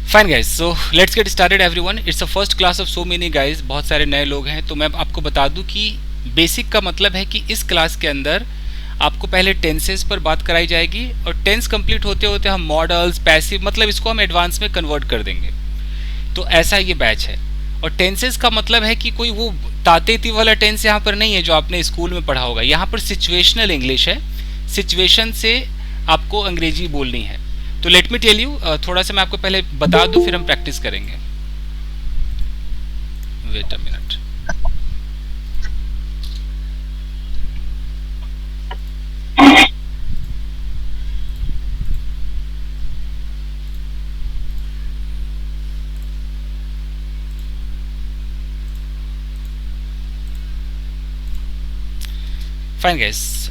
Fine guys, so let's get started everyone. It's a first class of so many guys, बहुत सारे नए लोग हैं। तो मैं आपको बता दूं कि बेसिक का मतलब है कि इस क्लास के अंदर आपको पहले टेंसेस पर बात कराई जाएगी और टेंस कंप्लीट होते होते हम मॉडल्स, पैसिव, मतलब इसको हम एडवांस में कन्वर्ट कर देंगे। तो ऐसा ये बैच है। और टेंसेस का मतलब है कि कोई वो तातेती वाला टेंस यहाँ पर नहीं है जो आपने स्कूल में पढ़ा होगा। यहाँ पर सिचुएशनल इंग्लिश है। सिचुएशन से आपको अंग्रेजी बोलनी है। तो लेट मी टेल यू, थोड़ा सा मैं आपको पहले बता दूं, फिर हम प्रैक्टिस करेंगे। Wait a minute. Fine guys,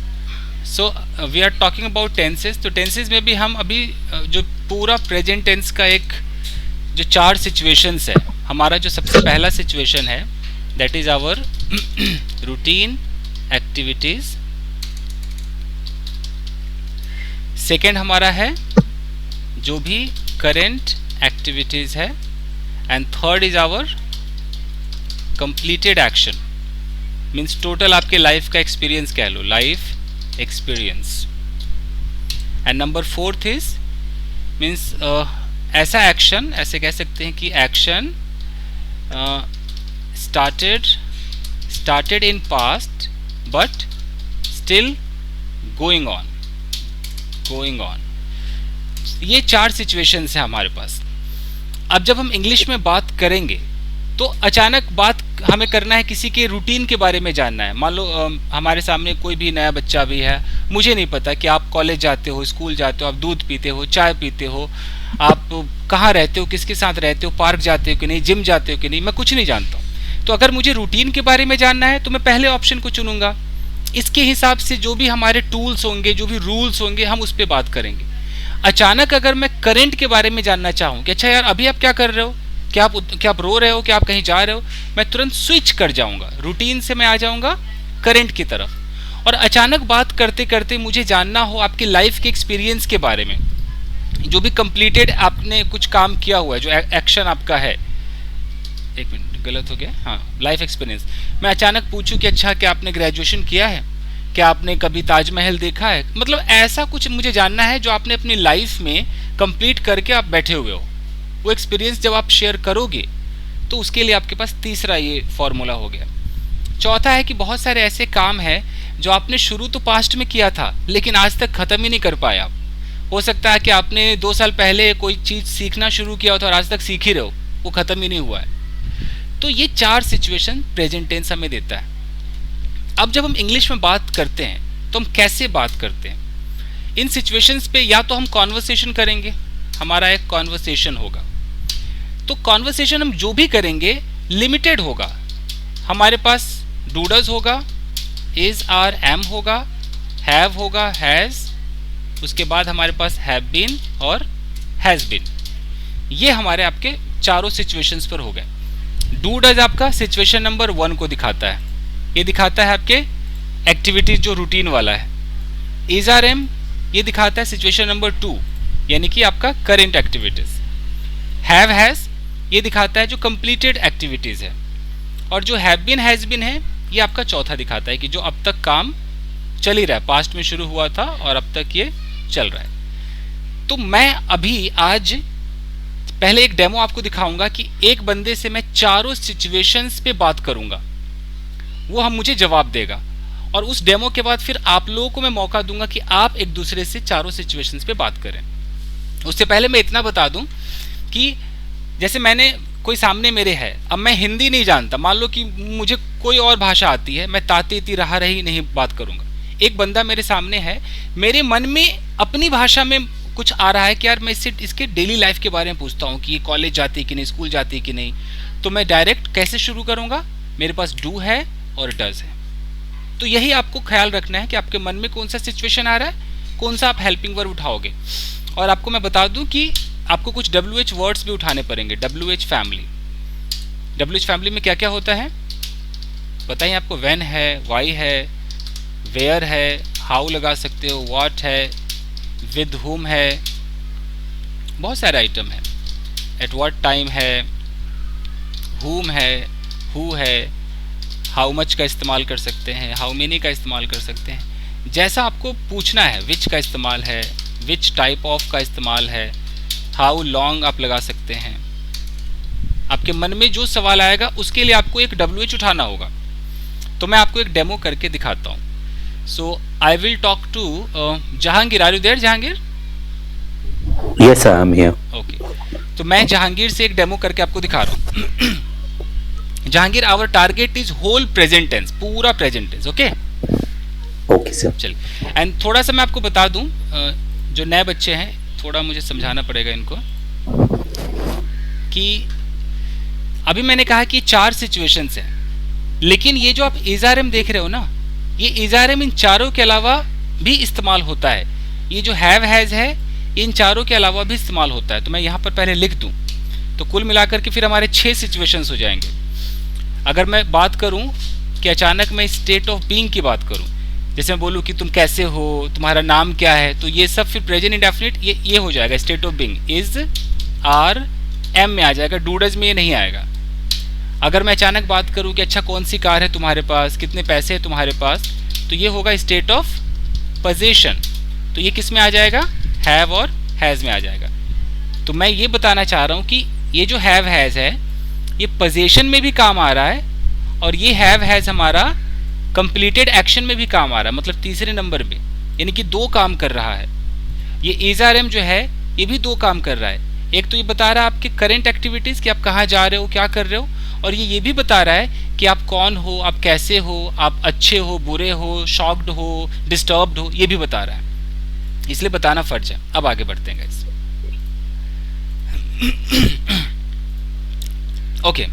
so we are talking about tenses. तो टेंसेस में भी हम अभी जो पूरा प्रेजेंट टेंस का एक जो 4 सिचुएशंस है, हमारा जो सबसे पहला सिचुएशन है that is our routine activities. Second हमारा है जो भी करेंट एक्टिविटीज है। And third is our completed action, means total आपके लाइफ का एक्सपीरियंस कह लो, life experience. And number fourth is means ऐसा एक्शन, ऐसे कह सकते हैं कि action started in past but still going on. ये 4 सिचुएशंस हैं हमारे पास। अब जब हम इंग्लिश में बात करेंगे तो अचानक बात हमें करना है, किसी के रूटीन के बारे में जानना है। मान लो हमारे सामने कोई भी नया बच्चा भी है, मुझे नहीं पता कि आप कॉलेज जाते हो, स्कूल जाते हो, आप दूध पीते हो, चाय पीते हो, आप कहाँ रहते हो, किसके साथ रहते हो, पार्क जाते हो कि नहीं, जिम जाते हो कि नहीं, मैं कुछ नहीं जानता हूँ। तो अगर मुझे रूटीन के बारे में जानना है तो मैं पहले ऑप्शन को चुनूंगा। इसके हिसाब से जो भी हमारे टूल्स होंगे, जो भी रूल्स होंगे, हम उस पर बात करेंगे। अचानक अगर मैं करंट के बारे में जानना चाहूँ कि अच्छा यार अभी आप क्या कर रहे हो, क्या आप रो रहे हो, क्या आप कहीं जा रहे हो, मैं तुरंत स्विच कर जाऊंगा, रूटीन से मैं आ जाऊंगा करंट की तरफ। और अचानक बात करते करते मुझे जानना हो आपकी लाइफ के एक्सपीरियंस के बारे में, जो भी कंप्लीटेड आपने कुछ काम किया हुआ है, जो एक्शन आपका है। एक मिनट, गलत हो गया, हाँ, लाइफ एक्सपीरियंस। मैं अचानक पूछूं कि अच्छा क्या आपने ग्रेजुएशन किया है, क्या आपने कभी ताजमहल देखा है, मतलब ऐसा कुछ मुझे जानना है जो आपने अपनी लाइफ में कंप्लीट करके आप बैठे हुए हो। वो एक्सपीरियंस जब आप शेयर करोगे तो उसके लिए आपके पास तीसरा ये फॉर्मूला हो गया। चौथा है कि बहुत सारे ऐसे काम हैं जो आपने शुरू तो पास्ट में किया था लेकिन आज तक ख़त्म ही नहीं कर पाए आप। हो सकता है कि आपने 2 साल पहले कोई चीज़ सीखना शुरू किया हो था और आज तक सीख ही रहे हो, वो ख़त्म ही नहीं हुआ है। तो ये 4 सिचुएशन प्रेजेंट टेंस हमें देता है। अब जब हम इंग्लिश में बात करते हैं तो हम कैसे बात करते हैं इन सिचुएशंस पे? या तो हम कॉन्वर्सेशन करेंगे, हमारा एक कॉन्वर्सेशन होगा। तो कॉन्वर्सेशन हम जो भी करेंगे लिमिटेड होगा। हमारे पास डूडज होगा, इज आर एम होगा, हैव होगा, हैज, उसके बाद हमारे पास हैव बीन और हैज बीन। ये हमारे आपके चारों सिचुएशंस पर हो गए। डूडज आपका सिचुएशन नंबर 1 को दिखाता है, ये दिखाता है आपके एक्टिविटीज जो रूटीन वाला है। इज आर एम ये दिखाता है सिचुएशन नंबर 2, यानी कि आपका करेंट एक्टिविटीज। हैव हैज ये दिखाता है जो कंप्लीटेड एक्टिविटीज है। और जो हैव बीन हैज बीन है ये आपका चौथा दिखाता है कि जो अब तक काम चल ही रहा है, पास्ट में शुरू हुआ था और अब तक ये चल रहा है। तो मैं अभी आज पहले एक डेमो आपको दिखाऊंगा कि एक बंदे से मैं चारों सिचुएशंस पे बात करूंगा, वो हम मुझे जवाब देगा। और उस डेमो के बाद फिर आप लोगों को मैं मौका दूंगा कि आप एक दूसरे से चारों सिचुएशंस पे बात करें। उससे पहले मैं इतना बता दूं कि जैसे मैंने कोई सामने मेरे है, अब मैं हिंदी नहीं जानता, मान लो कि मुझे कोई और भाषा आती है, मैं ताती रहा रही नहीं बात करूंगा। एक बंदा मेरे सामने है, मेरे मन में अपनी भाषा में कुछ आ रहा है कि यार मैं इससे इसके डेली लाइफ के बारे में पूछता हूँ कि ये कॉलेज जाती है कि नहीं, स्कूल जाती है कि नहीं। तो मैं डायरेक्ट कैसे शुरू करूँगा? मेरे पास डू है और डज है। तो यही आपको ख्याल रखना है कि आपके मन में कौन सा सिचुएशन आ रहा है, कौन सा आप हेल्पिंग वर्ब उठाओगे। और आपको मैं बता दूं कि आपको कुछ WH वर्ड्स भी उठाने पड़ेंगे। WH फैमिली में क्या क्या होता है बताइए आपको? व्हेन है, वाई है, वेयर है, हाउ लगा सकते हो, व्हाट है, विद हुम है, बहुत सारे आइटम है। एट व्हाट टाइम है, whom है, who है, हाउ मच का इस्तेमाल कर सकते हैं, हाउ मेनी का इस्तेमाल कर सकते हैं, जैसा आपको पूछना है, विच का इस्तेमाल है, विच टाइप ऑफ का इस्तेमाल है, हाउ लॉन्ग आप लगा सकते हैं। आपके मन में जो सवाल आएगा उसके लिए आपको एक WH उठाना होगा। तो मैं आपको एक डेमो करके दिखाता हूँ। So I will talk to Jahangir. Are you there Jahangir? Yes, sir, I'm here. Okay, तो मैं जहांगीर से एक डेमो करके आपको दिखा रहा हूँ। Jahangir, our target is whole present tense, पूरा present tense. Okay Okay, sir. चलिए, एंड थोड़ा सा मैं आपको बता दूं, जो नए बच्चे हैं थोड़ा मुझे समझाना पड़ेगा इनको कि अभी मैंने कहा कि 4 सिचुएशंस हैं, लेकिन ये जो आप इज़-आर-एम देख रहे हो ना, ये इज़-आर-एम इन चारों के अलावा भी इस्तेमाल होता है। ये जो हैव हैज़ है इन चारों के अलावा भी इस्तेमाल होता है। तो मैं यहाँ पर पहले लिख दूँ तो कुल मिलाकर के फिर हमारे 6 सिचुएशंस हो जाएंगे। अगर मैं बात करूँ कि अचानक मैं स्टेट ऑफ बीइंग की बात करूँ, जैसे मैं बोलूँ कि तुम कैसे हो, तुम्हारा नाम क्या है, तो ये सब फिर प्रेजेंट इंडेफिनिट ये हो जाएगा। State of being is are am में आ जाएगा, डूडज में ये नहीं आएगा। अगर मैं अचानक बात करूँ कि अच्छा कौन सी कार है तुम्हारे पास, कितने पैसे हैं तुम्हारे पास, तो ये होगा स्टेट ऑफ पोजीशन। तो ये किस में आ जाएगा? हैव और हैज़ में आ जाएगा। तो मैं ये बताना चाह रहा हूँ कि ये जो हैव हैज़ है ये पोजीशन में भी काम आ रहा है और ये हैव हैज़ हमारा कंप्लीटेड एक्शन में भी काम आ रहा है, मतलब तीसरे नंबर में, यानी कि 2 काम कर रहा है। ये इज़-आर-एम जो है ये भी 2 काम कर रहा है। एक तो ये बता रहा है आपके करंट एक्टिविटीज़ कि आप कहाँ जा रहे हो, क्या कर रहे हो, और ये भी बता रहा है कि आप कौन हो, आप कैसे हो, आप अच्छे हो, बुरे हो, शॉक्ड हो, डिस्टर्ब्ड हो, ये भी बता रहा है। इसलिए बताना फर्ज है। अब आगे बढ़ते हैं guys. Okay,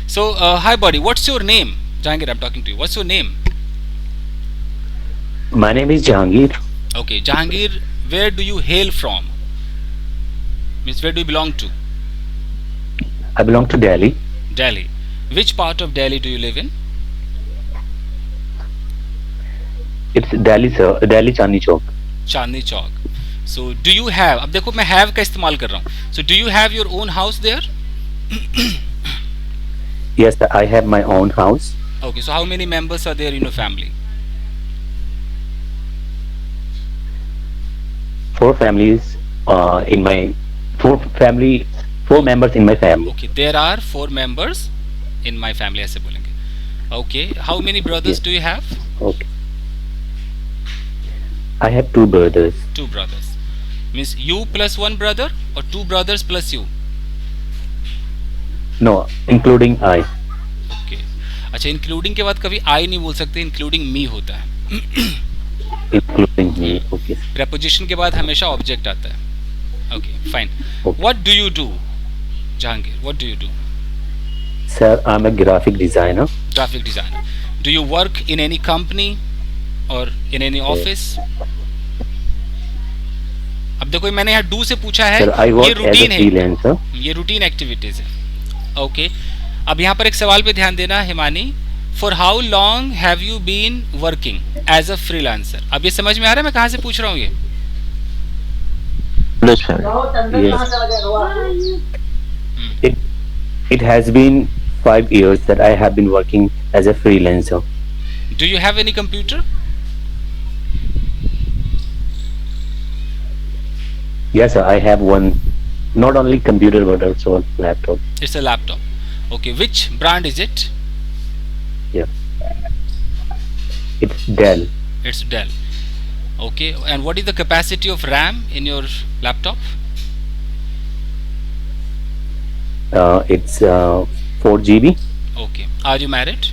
so hi body, what's your name? Jahangir, I'm talking to you. What's your name? My name is Jahangir. Okay, Jahangir, where do you hail from? Means where do you belong to? I belong to Delhi. Delhi. Which part of Delhi do you live in? It's Delhi, sir. Delhi Chandni Chowk. Chandni Chowk. So do you have? अब देखो मैं have का इस्तेमाल कर रहा हूँ. So do you have your own house there? Yes, sir, I have my own house. Okay, so how many members are there in your family? 4 families in my 4 members in my family. Okay, there are 4 members in my family, ऐसे बोलेंगे. Okay, how many brothers Yes. do you have? Okay. I have 2 brothers. 2 brothers. Means you plus 1 brother or 2 brothers plus you? No, including I. Okay. अच्छा, including के बाद कभी आई नहीं बोल सकते, including me होता है। Including me. Okay. प्रेपोजिशन के बाद हमेशा ऑब्जेक्ट आता है। Okay fine. What do you do Jahangir? What do you do? Sir, I'm a graphic designer. Graphic designer. Do you work in any company और इन एनी ऑफिस? अब देखो मैंने यहाँ डू से पूछा है, Sir, I ये work as a रूटीन है, freelancer. ये रूटीन एक्टिविटीज है। ओके, अब यहाँ पर एक सवाल पे ध्यान देना Himani. For how long have you been working as a freelancer? अब ये समझ में आ रहा है मैं कहाँ से पूछ रहा हूँ ये? Yes, sir. Yes. It has been 5 years that I have been working as a freelancer. Do you have any computer? Yes, sir, I have one. Not only computer but also laptop. It's a laptop. Okay, which brand is it? Yeah. It's Dell. It's Dell. Okay, and what is the capacity of RAM in your laptop? It's 4 GB. Okay. Are you married?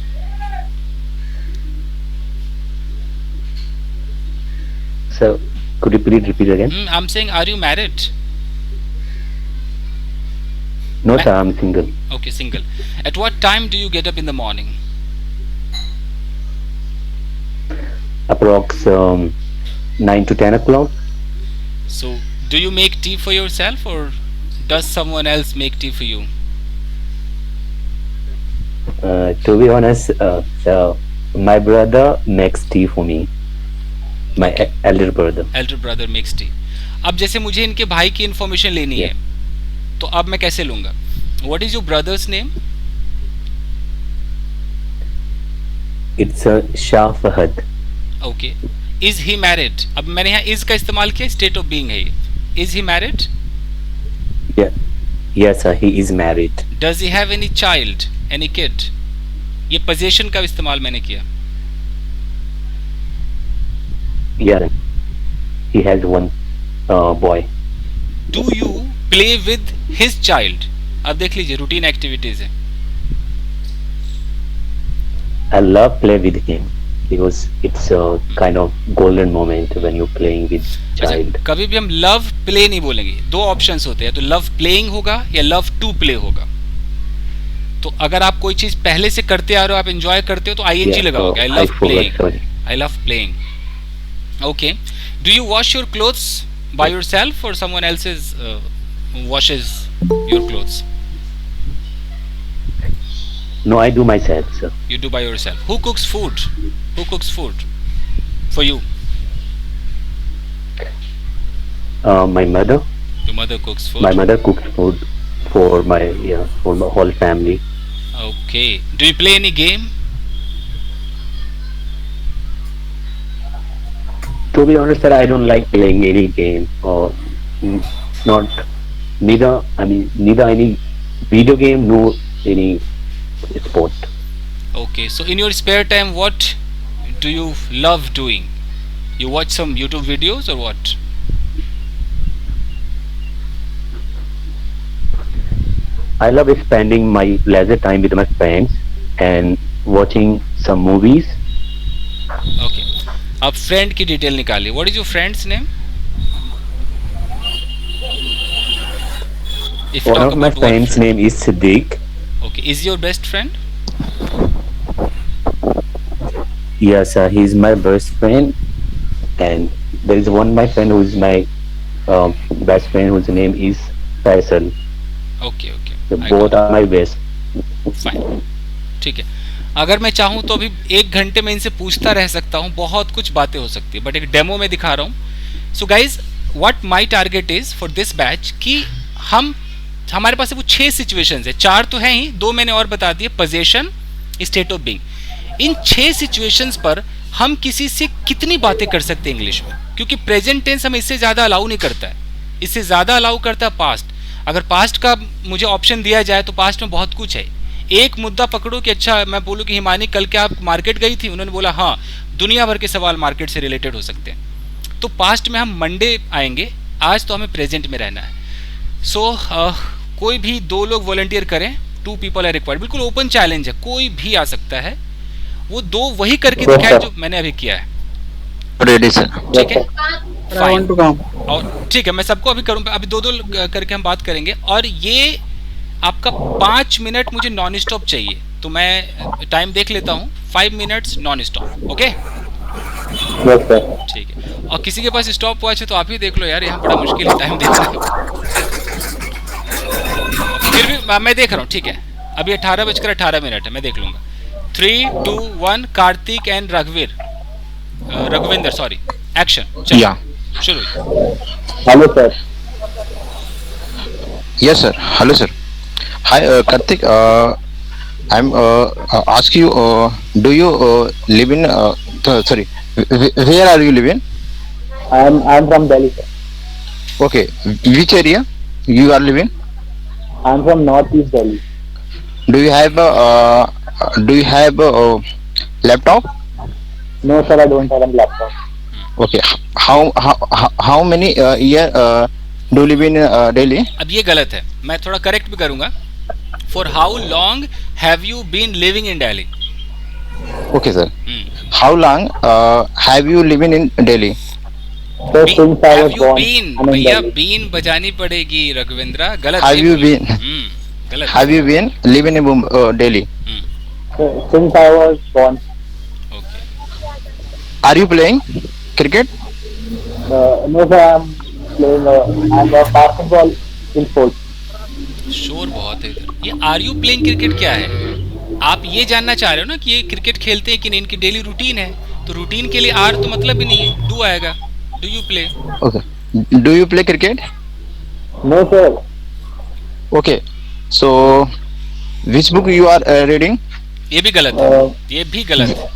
So, could you please repeat again? I'm saying, are you married? No, sir, I'm single. Okay, single. At what time do you get up in the morning? Approx 9 to 10 o'clock. So, do you make tea for yourself or does someone else make tea for you? To be honest, so my brother makes tea for me. My elder brother. Elder brother makes tea. अब जैसे मुझे इनके भाई की information लेनी है, तो अब मैं कैसे लूंगा? What is your brother's name? It's Shah Fahad. Okay. Is he married? अब मैंने यहाँ इज का इस्तेमाल किया, स्टेट ऑफ बीइंग है ये. Is he married? Yeah. Yes, sir. He is married. Does he have any child, any kid? ये position का इस्तेमाल मैंने किया. Yeah. He has one boy. Do you play with his child? अब देख लीजिए, रूटीन एक्टिविटीज है. I love play with him because it's a kind of golden moment when you're playing with child. अच्छा, कभी भी हम लव प्ले नहीं बोलेंगे. दो ऑप्शंस होते हैं, तो लव प्लेइंग होगा या लव टू प्ले होगा. तो अगर आप कोई चीज पहले से करते आ रहे हो, आप एंजॉय करते हो, तो आईएनजी Yeah, लगाओगे. I I love forgot, playing. sorry. I love playing. Okay. Do you wash your clothes by yourself और someone else is washes your clothes? No, I do myself, sir. You do by yourself. Who cooks food? Who cooks food for you? My mother. Your mother cooks food. My mother cooks food for for my whole family. Okay. Do you play any game? To be honest, sir, I don't like playing any game or not. Neither any video game nor any sport. Okay. So in your spare time, what do you love doing? You watch some YouTube videos or what? I love spending my leisure time with my friends and watching some movies. Okay. अब friend की detail निकालिए. What is your friend's name? If you One talk of my about one friends' friend. name is Siddiq. Okay. Is your best friend? Yes, he's my best friend, and there is one my friend who is my best friend whose name is Faisal. Okay. Okay. So I both got are my best. it. Fine. ठीक है. अगर मैं चाहूँ तो अभी 1 घंटे में इनसे पूछता रह सकता हूँ, बहुत कुछ बातें हो सकती है, बट एक डेमो में दिखा रहा हूँ. So guys, what my target is for this batch कि हमारे पास वो 6 सिचुएशंस है. 4 तो हैं ही, 2 मैंने और बता दिए, position, state of being. In 6 situations पर हम किसी से कितनी बातें कर सकते हैं इंग्लिश में, क्योंकि प्रेजेंट टेंस हमें इससे ज़्यादा अलाउ नहीं करता है. इससे ज़्यादा अलाउ करता है पास्ट. अगर पास्ट का मुझे ऑप्शन दिया जाए तो पास्ट में बहुत कुछ है. एक मुद्दा पकड़ो कि अच्छा, मैं बोलूँ कि हिमानी कल क्या आप मार्केट गई थी? उन्होंने बोला हाँ. दुनिया भर के सवाल मार्केट से रिलेटेड हो सकते हैं. तो पास्ट में हम मंडे आएंगे, आज तो हमें प्रेजेंट में रहना है. सो कोई भी 2 लोग वॉलंटियर करें. 2 पीपल आर रिक्वायर्ड. बिल्कुल ओपन चैलेंज है, कोई भी आ सकता है. वो 2 वही करके दिखाए जो मैंने अभी किया है. Ready sir. ठीक है. I want to come. और ठीक है, मैं सबको अभी करूँगा. अभी 2-2 करके हम बात करेंगे. और ये आपका 5 मिनट मुझे नॉन स्टॉप चाहिए, तो मैं टाइम देख लेता हूँ. 5 minutes non stop. Okay. Yes, sir. ठीक है. और किसी के पास स्टॉप वॉच है तो आप ही देख लो यार, यहाँ बड़ा मुश्किल है टाइम देखना. फिर भी मैं देख रहा हूँ. ठीक है. अभी 18:18 है, मैं देख लूंगा. 3, 2, 1. Kartik and Raghuvinder, sorry. Action. या. शुरू. Hello, sir. Yes sir. Hello sir. Hi Karthik. I'm ask you. Do you live in? Sorry. Where are you living? I'm from Delhi, sir. Okay. Which area you are living? I'm from Northeast Delhi. Do you have laptop? No, sir, I don't have a laptop. Okay. How many year do you live in Delhi? अब ये गलत है, मैं थोड़ा correct भी करूंगा. For how long have you been living in Delhi? Okay sir. How long have you living in Delhi? So since I have was you born, been? I'm in भैया Delhi. बीन बजानी पड़ेगी रघुवेंद्रा. गलत. Have नहीं you बोली. been? गलत. Have you been living in Delhi? So, since I was born, okay. Are you playing cricket? no, sir, I'm playing. I'm a basketball in sports. शोर बहुत है इधर. ये आर यू प्लेइंग क्रिकेट क्या है? आप ये जानना चाह रहे हो ना कि ये क्रिकेट खेलते हैं कि नहीं, इनकी डेली रूटीन है. तो रूटीन के लिए आर तो मतलब ही नहीं है, डू आएगा. Do you play? Okay. Do you play cricket? No, sir. Okay. So, which book you are reading? ये भी गलत है, ये भी गलत है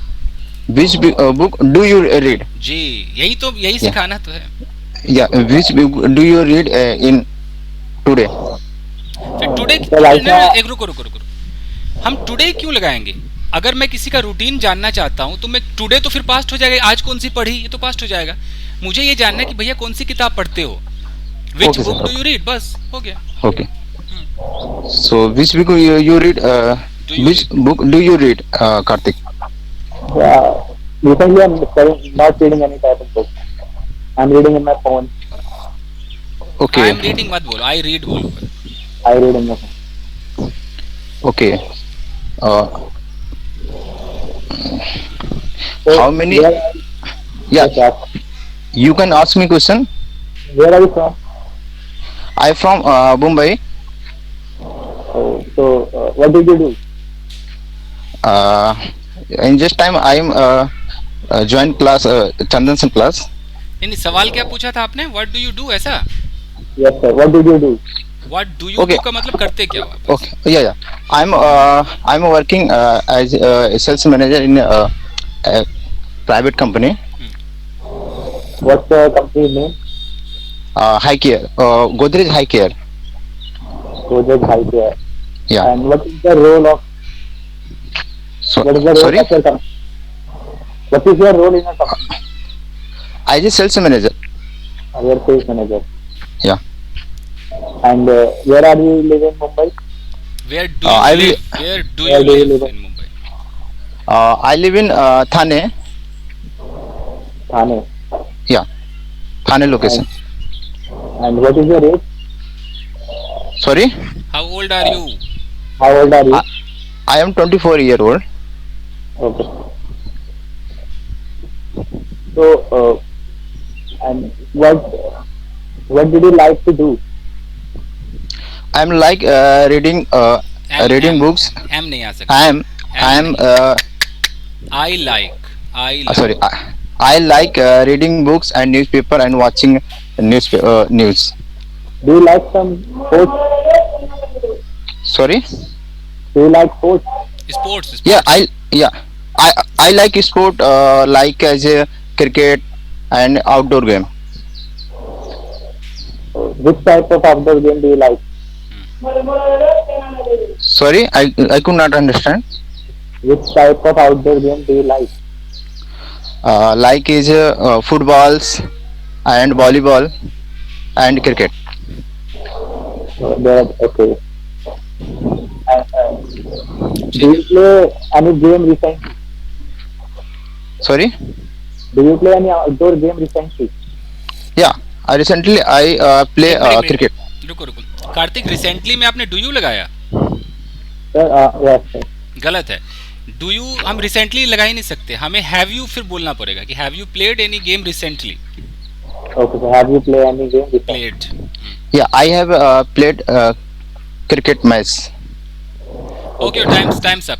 Which book do you read? जी। यही Yeah. सिखाना तो है। Yeah. Which book do you read in today? फिर टुडे तो like एक रुको रुको रुको, हम टुडे क्यों लगाएंगे? अगर मैं किसी का रूटीन जानना चाहता हूँ तो मैं टुडे तो फिर पास्ट हो जाएगा, आज कौन सी पढ़ी ये तो पास्ट हो जाएगा। मुझे ये जानना है कि भैया कौन सी किताब पढ़ते हो, विच Okay, book sir. Do you read, बस हो गया। Okay. So, which book you read? Do you Which book do you read, Karthik? recently I'm not reading any type of book. I'm reading in my phone. I Okay. Am reading मत बोलो, I read बोलो। I read in my phone. Okay. Uh, So, how many? Where, Yeah. yes, You can ask me question. where are you from? I from Mumbai. So, what did you do? In just time I am join class Chandan Singh class. नहीं, सवाल क्या पूछा था आपने, what do you do, ऐसा? Yes, sir. What did you do? What do you Okay. Do का मतलब करते क्या हो आप? बस। Okay. Yeah. I'm working as a sales manager in a private company. What's the company's name? High care. Godrej High Care. Project High Care. Yeah. And what is the role of So, what is the role sorry. of your company? What is your role in a company? I is sales manager. Your sales manager. Yeah. And where are you live in Mumbai? Where do I you will- live? Where do Where you do you live live? in Mumbai? I live in Thane. Thane. Yeah. Thane location. And what is your age? Sorry. How old are you? How old are you? I am 24-year old. Okay. So, and what did you like to do? I'm like reading reading books. M नहीं आ सकता। I am I like sorry. I like reading books and newspaper and watching news. Do you like some sports? Sorry. Do you like sports? sports। Yeah. I like sport like as a cricket and outdoor game. Which type of outdoor game do you like? Sorry, I could not understand. Which type of outdoor game do you like? Like is footballs and volleyball and cricket. Okay. Do you play any game recently? Sorry. Do you play any outdoor game recently? Yeah. Recently I play एक minute, cricket. रुको रुको, Kartik recently में आपने do you लगाया, Sir, yes, sir. गलत है। Do you हम recently लगा ही नहीं सकते, हमें हैव यू फिर बोलना पड़ेगा कि have you played any game recently Okay, so have you played any game recently? Played. Yeah, I have played cricket match. Okay, times up.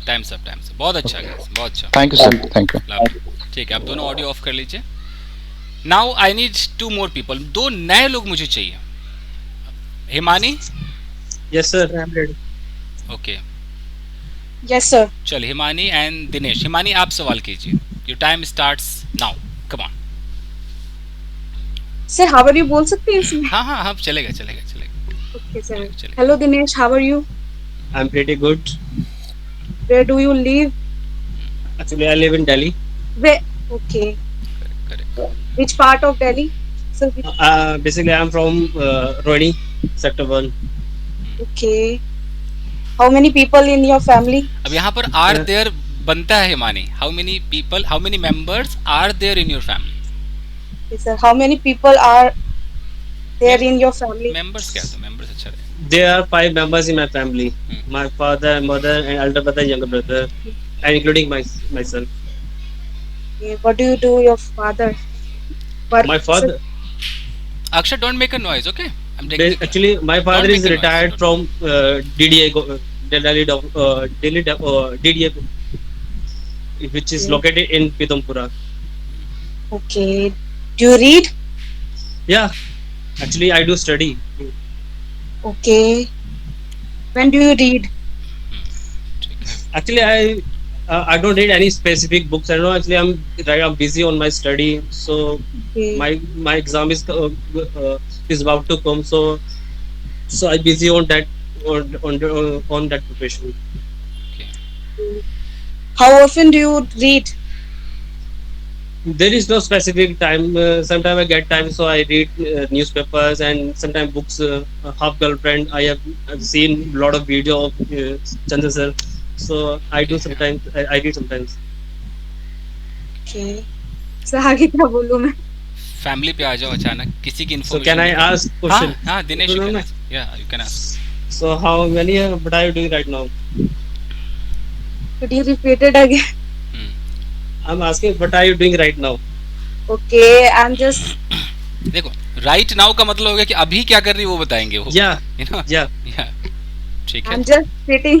बहुत अच्छा guys, बहुत अच्छा। Thank you, sir. Thank you. ठीक है, आप दोनों ऑडियो ऑफ कर लीजिए। Now I need 2 more people, 2 नए लोग मुझे चाहिए। Himani, Yes, sir. I'm ready. Okay, Yes, sir. चल हिमानी एंड दिनेश। हिमानी आप सवाल कीजिए, your time starts now, come on. Sir, how are you? बोल सकते हैं इसमें? हाँ, चलेगा। Okay, sir. चलेगा। Hello, Dinesh. How are you? I'm pretty good. Where do you live? Actually, I live in Delhi. Where? Okay. Correct. Which part of Delhi? Sir, Basically, I'm from Rohini, Sector 1. okay. How many people in your family? अब यहाँ पर are there बनता है Himani. How many members are there in your family? Okay, sir. How many people are there in your family? Members क्या था? Members अच्छा है। There are 5 members in my family. My father, mother, and elder brother, younger brother, and including myself. Okay. What do you do, your father? What, My father, अक्षर, don't make a noise, okay? I am taking actually, my father Don't is make a noise, retired don't. from DDA, DDA, which is located in Pitampura. Okay. Do you read? Yeah, actually, I do study. Okay. When do you read? ठीक है. Actually, I don't read any specific books. I know actually I'm busy on my study, so Okay. my exam is about to come. So I'm busy on that on that preparation. Okay. How often do you read? There is no specific time. Sometimes I get time, so I read newspapers and sometimes books. Half Girlfriend. I've seen a lot of video of Chandra sir, so I do Okay. sometimes. I read sometimes. Okay. So आगे क्या बोलूँ मैं? Family पे आ जाओ अचानक किसी की So information. can I ask question? हाँ Dinesh No, you no, can no. Ask. या you can ask. So how many? What are you doing right now? Could you repeat it again? I'm asking what are you doing right now? Okay, I'm just देखो right now का मतलब हो गया कि अभी क्या कर रही है वो बताएंगे वो. Yeah, you know. yeah. या ठीक है. I'm just sitting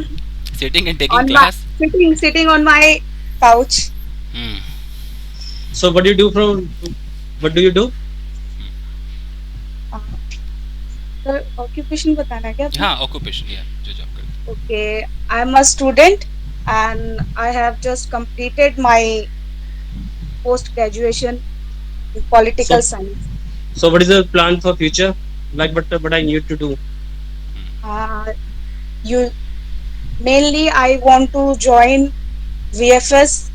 sitting and on taking my class. sitting on my couch. So what do you do from? What do you do? Sir, occupation बताना है क्या? हाँ ऑक्यूपेशन या जो जॉब करते. Okay, I'm a student and I have just completed my post graduation in political So- science. So what is the plan for future? Like what I need to do? You mainly I want to join VFS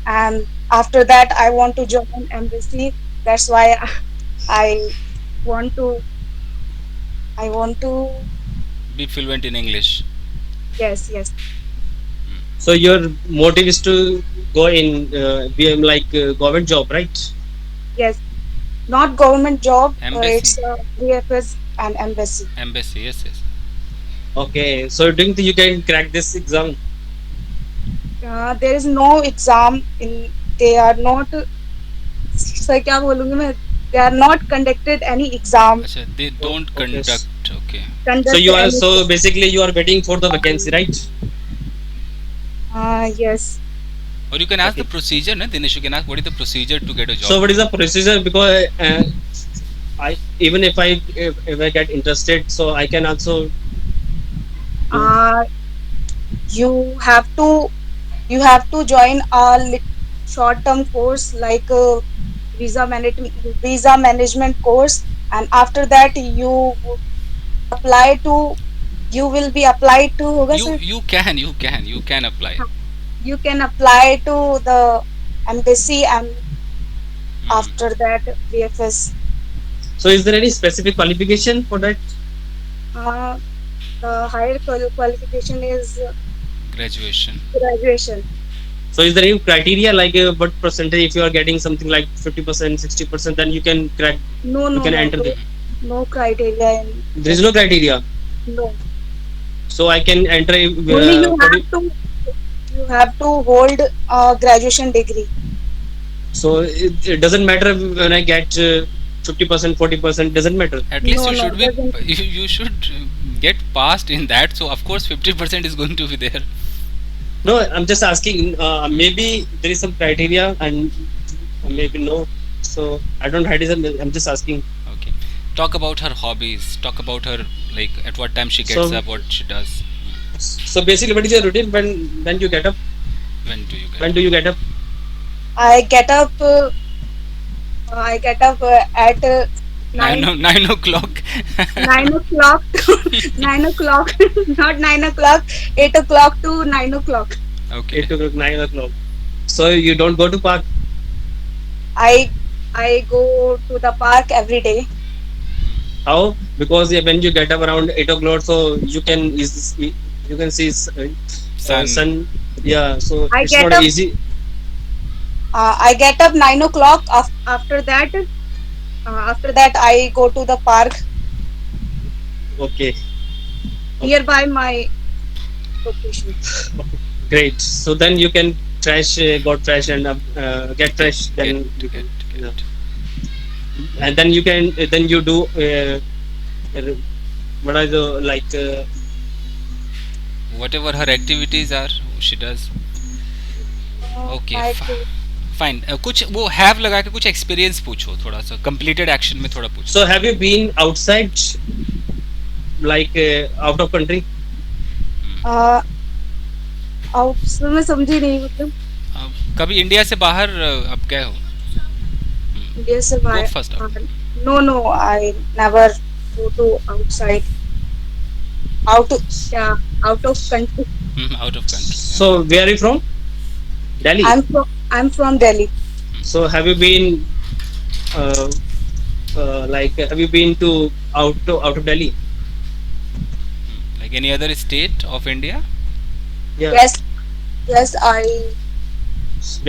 and after that I want to join embassy. That's why I want to be fluent in English. yes. So your motive is to go in BM like government job, right? Yes, not government job. Embassy? It's VFS and embassy. Embassy. Yes yes. Okay. So do you think you can crack this exam? There is no exam in. They are not. Sir क्या बोलूँगी मैं? They are not conducted any exam. अच्छा they don't Okay. Conduct. Okay. Conduct So you are any- so basically you are waiting for the vacancy, right? Yes. और you can ask the procedure ना Dinesh. You can ask what is the procedure to get a So job. what is the procedure? Because I even if I get interested, so I can also You have to join a short term course like visa management course, and after that you will be applied to होगा You sir? you can apply. You can apply to the embassy and after that VFS. So is there any specific qualification for that? The higher qualification is Graduation. graduation. So is there any criteria like what percentage if you are getting something like 50%, 60%, then you can crack, No, you can enter the. no criteria. There is no criteria. No. So I can enter. Only you have to hold a graduation degree. So it doesn't matter when I get 50%, 40%. Doesn't matter. At least No, you no, should be doesn't. you should get passed in that. So of course 50% is going to be there. No, I'm just asking. Maybe there is some criteria and maybe no. So I don't hide it. I'm just asking. Okay. Talk about her hobbies. Talk about her like at what time she gets So- up, what she does. So basically, what is your routine when you get up? When do you get When up? do you get up? I get up. At 9 o'clock. 9 o'clock. 9 o'clock. Not 9 o'clock. 8 o'clock to 9 o'clock. Okay. 8 o'clock, 9 o'clock. So you don't go to park. I go to the park every day. How? Because when you get up around 8 o'clock, so you can see sun. Yeah. So I it's get not up- easy. I get up 9 o'clock. After that, I go to the park Okay. nearby my location. Great. So then you can got trash and get fresh. Then you can, Get. and then you can then you do what are the like Whatever her activities are, she does. Okay. I Fine. कुछ वो have लगा के कुछ experience पूछो थोड़ा सा completed action में थोड़ा पूछो. so have you been outside like out of country? Out से मैं समझी नहीं, मतलब कभी इंडिया से बाहर आप गए हो? इंडिया से गो बाहर? फर्स्ट आप। No no, I never go to outside, yeah, out of country. Out of country. So where are you from? Delhi. I'm from Delhi. So have you been uh, have you been to out of Delhi? Like any other state of India? Yeah. Yes, I,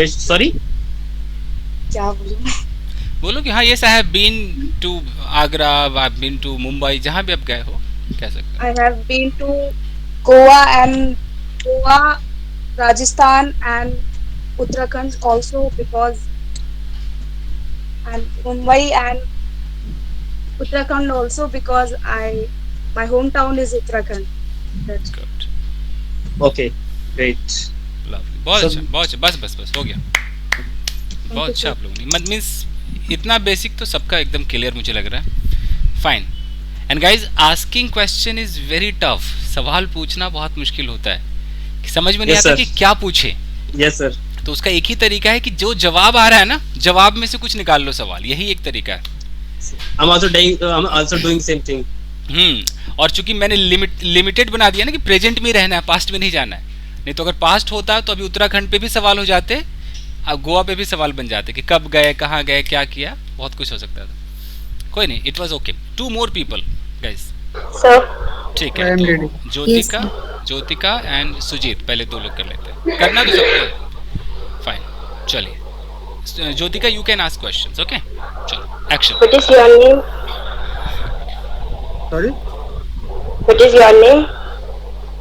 Sorry. क्या बोलूं मैं? बोलो कि हाँ, yes I have been to Agra, I have been to Mumbai, जहाँ भी आप गए हो कह सकते I have been to Goa, Rajasthan and Uttarakhand also, because and Mumbai and Uttarakhand also, because my hometown is Uttarakhand. That's हो। Good, Okay. Great. लवली, बहुत So- अच्छा, बहुत अच्छा। बस हो गया, बहुत you, अच्छा sir. आप लोगों ने मीन्स इतना बेसिक तो सबका एकदम क्लियर मुझे लग रहा है। Fine. And guys, asking question is very tough. सवाल पूछना बहुत मुश्किल होता है कि समझ में नहीं Yes, आता sir. कि क्या पूछे। Yes, sir. तो उसका एक ही तरीका है कि जो जवाब आ रहा है ना, जवाब में से कुछ निकाल लो सवाल, यही एक तरीका है। I'm also doing same thing. और चूंकि मैंने लिमिटेड बना दिया ना कि प्रेजेंट में ही रहना है, पास्ट में नहीं जाना है। नहीं तो अगर पास्ट होता तो अभी उत्तराखंड पे भी सवाल हो जाते, अब गोवा पे भी सवाल बन जाते कि कब गए, कहाँ गए, क्या किया, बहुत कुछ हो सकता था। कोई नहीं, it was okay. 2 more people guys. Sir, ठीक I है, am तो ready. ज्योतिका एंड सुजीत, पहले 2 लोग कर लेते हैं। करना तो सबको। फाइन, चलिए Jyotika, you can ask questions. Okay, चलो action. what is your name? Sorry, What is your name?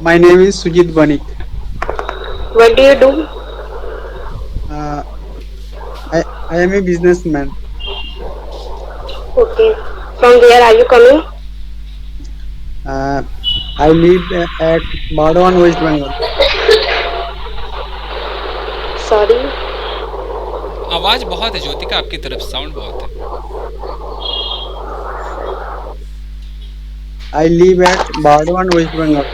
my name is Sujit Banik. What do you do? Uh, I am a businessman. Okay. From where are you coming? I live at Bardhaman, West Bengal. Sorry. आवाज बहुत है ज्योतिका आपकी तरफ, sound बहुत है। I live at Bardhaman, West Bengal.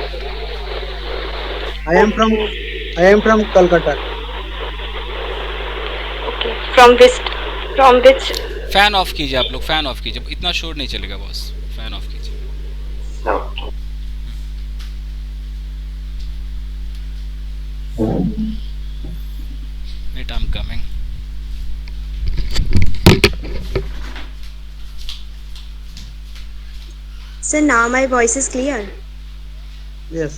I am from Kolkata. Okay. From which? Fan off कीजिए आप लोग, फैन ऑफ कीजिए, इतना शोर नहीं चलेगा बॉस, फैन ऑफ कीजिए। Okay. Wait, I am coming. Sir, now my voice is clear. Yes.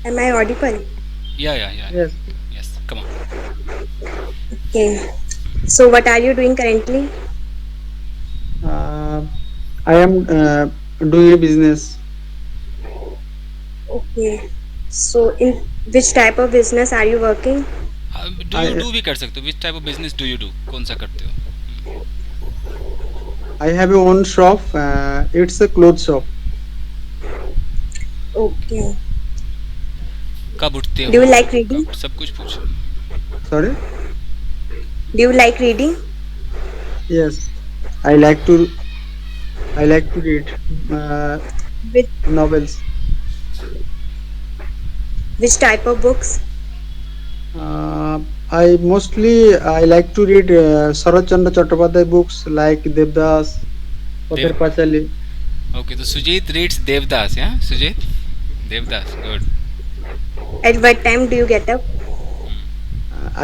Am I audible? या Yes. Yes, come on. Okay. So, what are you doing currently? I am doing a business. Okay. So, in which type of business are you working? Do you do भी कर सकते हो, which type of business do you do, कौन सा करते हो? I have a own shop. It's a clothes shop. Okay. कब उठते हो? Do you like reading? कब, सब कुछ पूछो। Sorry. Do you like reading? Yes. I like to read Which, novels. which type of books? I like to read Sharat Chandra Chattopadhyay books like Devdas, Pather Pachali. Okay, तो Sujit reads Devdas, या Sujit Devdas, good. At what time do you get up?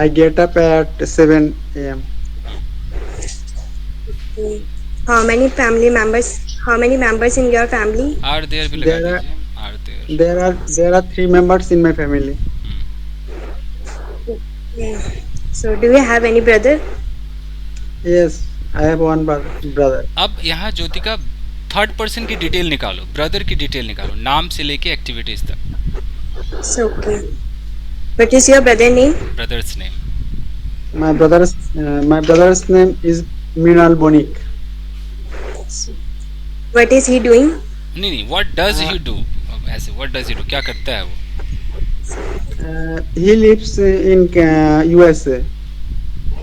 I get up at 7 a.m. Okay. How many members in your family? Are there भी लगा There are- दीजिए, are there. There are 3 members in my family. Okay. So, do you have any brother? Yes, I have one brother. अब यहाँ Jyotika third person की detail निकालो, brother की detail निकालो, नाम से लेके एक्टिविटीज तक। So, okay. What is your brother name? Brother's name. My brother's name is Minal Bonik. What is he doing? नहीं, what does Uh, he do? ऐसे व्हाट डज ही डू, क्या करता है वो? he lives in USA.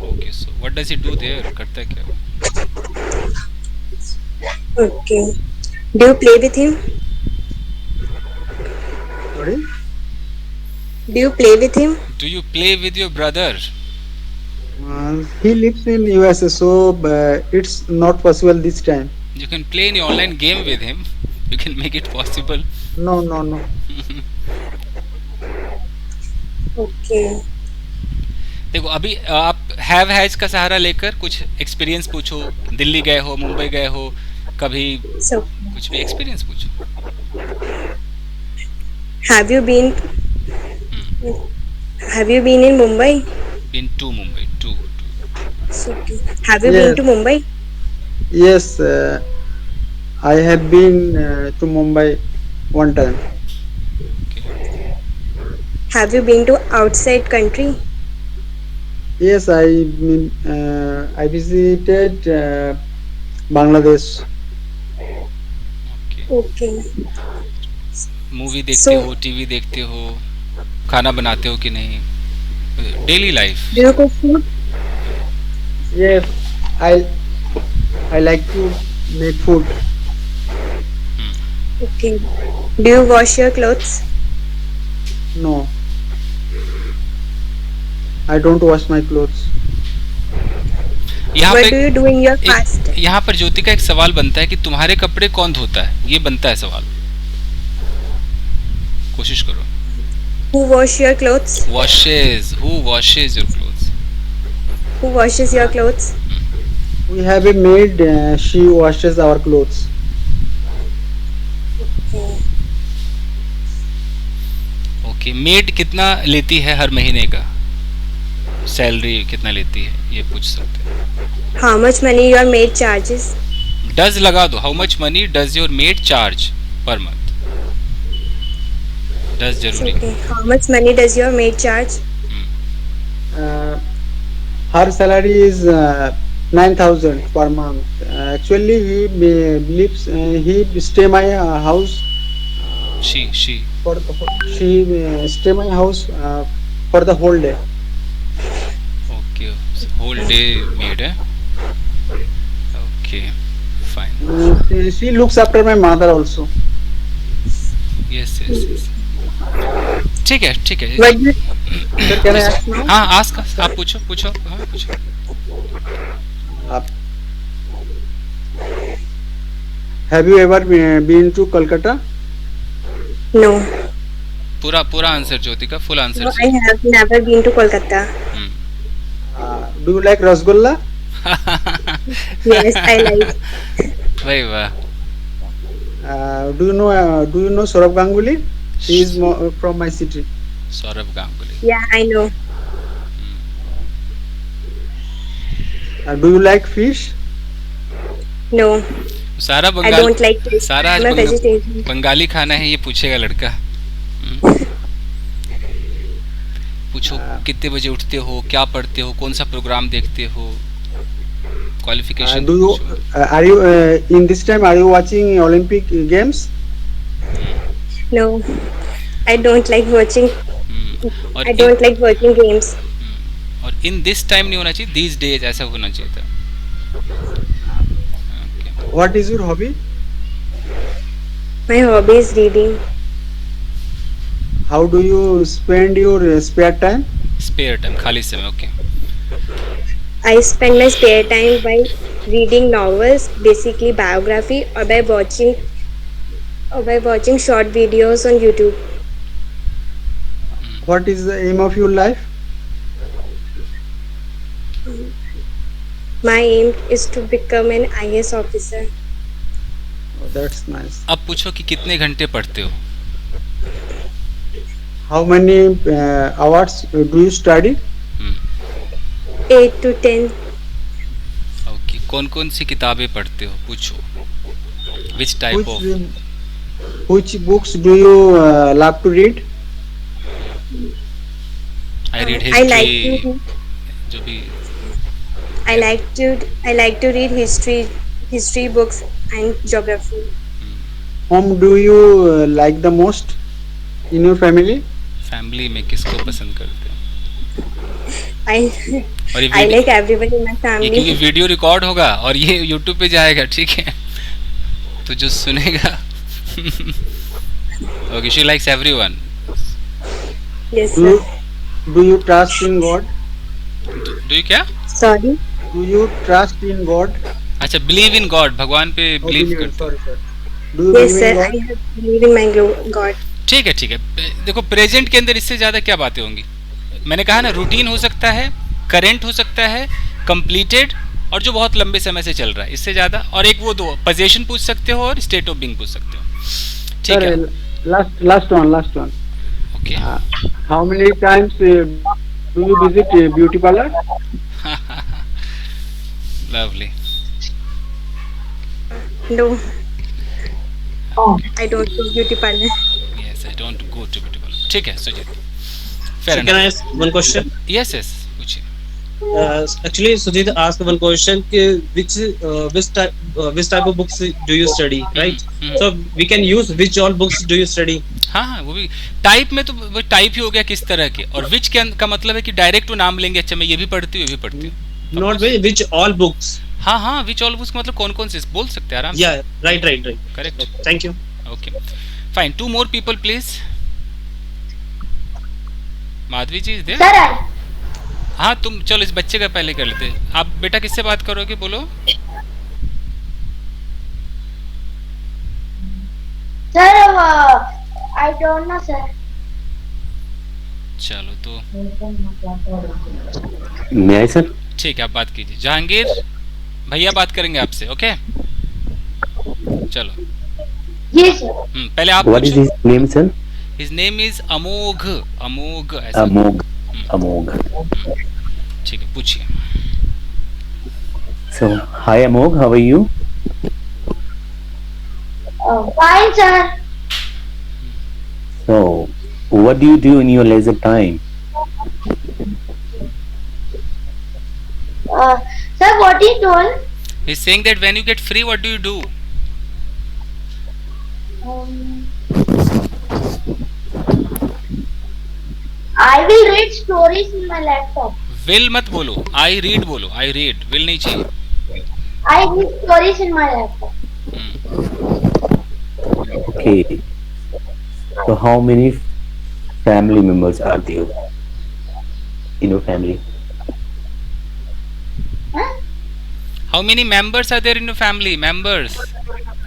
Okay, so what does he do their, करता है क्या वो? Okay. Do you play with him? Sorry. Do you play with him? Do you play with your brother? He lives in USA, so it's not possible this time. You can play any online game with him. You can make it possible. No, no, no. Okay. देखो, अभी आप have has का सहारा लेकर कुछ experience पूछो। दिल्ली गए हो, मुंबई गए हो, कभी So, कुछ भी एक्सपीरियंस पूछो। have you been in Mumbai? Been to Mumbai, to. Okay. Have you been Yes. to Mumbai? Yes, I have been to Mumbai one time. Okay. Have you been to outside country? Yes, I visited Bangladesh. Okay. Okay. Movie देखते So- हो, TV देखते हो, खाना बनाते हो कि नहीं? Daily life. Do you cook food? Yes, I like to make food. Okay. Do you wash your clothes? No, I don't wash my clothes. यहाँ What do पे you do in your fast? यहाँ पर ज्योति का एक सवाल बनता है कि तुम्हारे कपड़े कौन धोता है? ये बनता है सवाल। कोशिश करो। Who wash your clothes? Washes. Who washes your clothes? Who washes your clothes? We have a maid. She washes our clothes. Okay, made कितना लेती है हर महीने का? सैलरी कितना लेती है, ये पूछ सकते हैं। How much money your maid charges? Does लगा दो। How much money does your made charge per month? Does जरूरी। Okay. How much money does your maid charge? Her salary is 9,000 per month. Actually, he stay my house she she stay my house for the whole day. Okay, whole day maid है। Okay, fine. She looks after my mother also. Yes yes yes, ठीक है ठीक है। What do Sir, can I ask now? हाँ, ask, आप पूछो पूछो, हाँ पूछो। Have you ever been to Kolkata? No. पूरा पूरा आंसर ज्योति का, full No, answer. I have never been to Kolkata. Do you like Rasgulla? Yes, I like. भाई वाह। Do you know Saurabh Ganguly? He is from my city. Saurabh Ganguly. Yeah, I know. Do you like fish? No, सारा I Bengal, don't like fish. सारा आज I'm a vegetarian. Bengali खाना है ये पूछेगा लड़का। पूछो कितने बजे उठते हो, क्या पढ़ते हो, कौन सा प्रोग्राम देखते हो, qualification. Do you are you in this time are you watching Olympic Games? No, I don't like watching. और I don't like watching games. और इन दिस टाइम नहीं होना चाहिए, दीज डेज ऐसा होना चाहिए था। What is your hobby? My hobby is reading. How do you spend your spare time? Spare time, खाली समय। Okay, I spend my spare time by reading novels, basically biography, or by watching short videos on YouTube. What is the aim of your life? My aim is to become an IAS officer. Oh, that's nice. अब पूछो कि कितने घंटे पढ़ते हो? How many hours do you study? 8 to 10. Okay, कौन कौन सी किताबें पढ़ते हो? पूछो। Which type of? Which books do you love to read? I read I like history, to जो भी। I like to read history books and geography. whom do you like the most in your family? Family में किसको पसंद करते हो? I और ये I video, like everyone in my ये क्योंकि family. वीडियो रिकॉर्ड होगा और ये यूट्यूब पे जाएगा, ठीक है? तो जो सुनेगा okay, she likes everyone. Yes, Do sir. do you trust in God? Do you क्या? Sorry. Do you trust in God? अच्छा, बिलीव इन गॉड, भगवान पे Oh, बिलीव believe. करते हो. Sorry, sir. Do you Yes, believe sir. in I God? have believe in my God. ठीक है, ठीक है. देखो, प्रेजेंट के अंदर इससे ज्यादा क्या बातें होंगी? मैंने कहा ना, रूटीन हो सकता है, करंट हो सकता है, कंप्लीटेड, और जो बहुत लंबे समय से चल रहा है, इससे ज्यादा. और एक वो दो पोजीशन पूछ सकते हो और स्टेट ऑफ बीइंग पूछ सकते हो. ठीक Sir, है, last one. Okay. How many times do you visit beauty parlor? Lovely. No, I don't do beauty parlor. Yes, I don't go to beauty parlour. ठीक है, Sujit. Fair So can I enough. ask one question? Yes, yes, पूछिए. Actually, Sujit asked one question. Which type of books do you study, right? So we can use which all books do you study? हाँ हाँ, वो भी type में तो वो type ही हो गया किस तरह के, और विच का मतलब है कि डायरेक्ट वो नाम लेंगे. अच्छा, मैं ये भी पढ़ती हूँ, ये भी पढ़ती हूँ. Not which all books. हाँ हाँ, विच ऑल बुक्स मतलब कौन कौन से बोल सकते हैं आराम से. Yeah, right. Correct. Thank you. Okay, fine. 2 more people please. Madhavi ji is there? हाँ, तुम चलो इस बच्चे का पहले कर लेते. आप बेटा किससे बात करोगे, बोलो. Sir, I don't know, sir. चलो तो May I, sir? ठीक है, आप बात कीजिए. जहांगीर भैया बात करेंगे आपसे. ओके, चलो. Yes, sir. पहले आप What is पूछो. his name, sir? His name is Amogh. Amogh ऐसा. Amog. ठीक है, पूछिए. So, hi Amog, how are you? Fine, sir. So, what do you do in your leisure time? Sir, what you told? He's saying that when you get free, what do you do? I will read stories in my laptop. Will मत बोलो, I read बोलो. I read. Will नहीं चाहिए. I read stories in my laptop. Okay. So, how many family members are there in your family? Huh? How many members are there in your family? Members.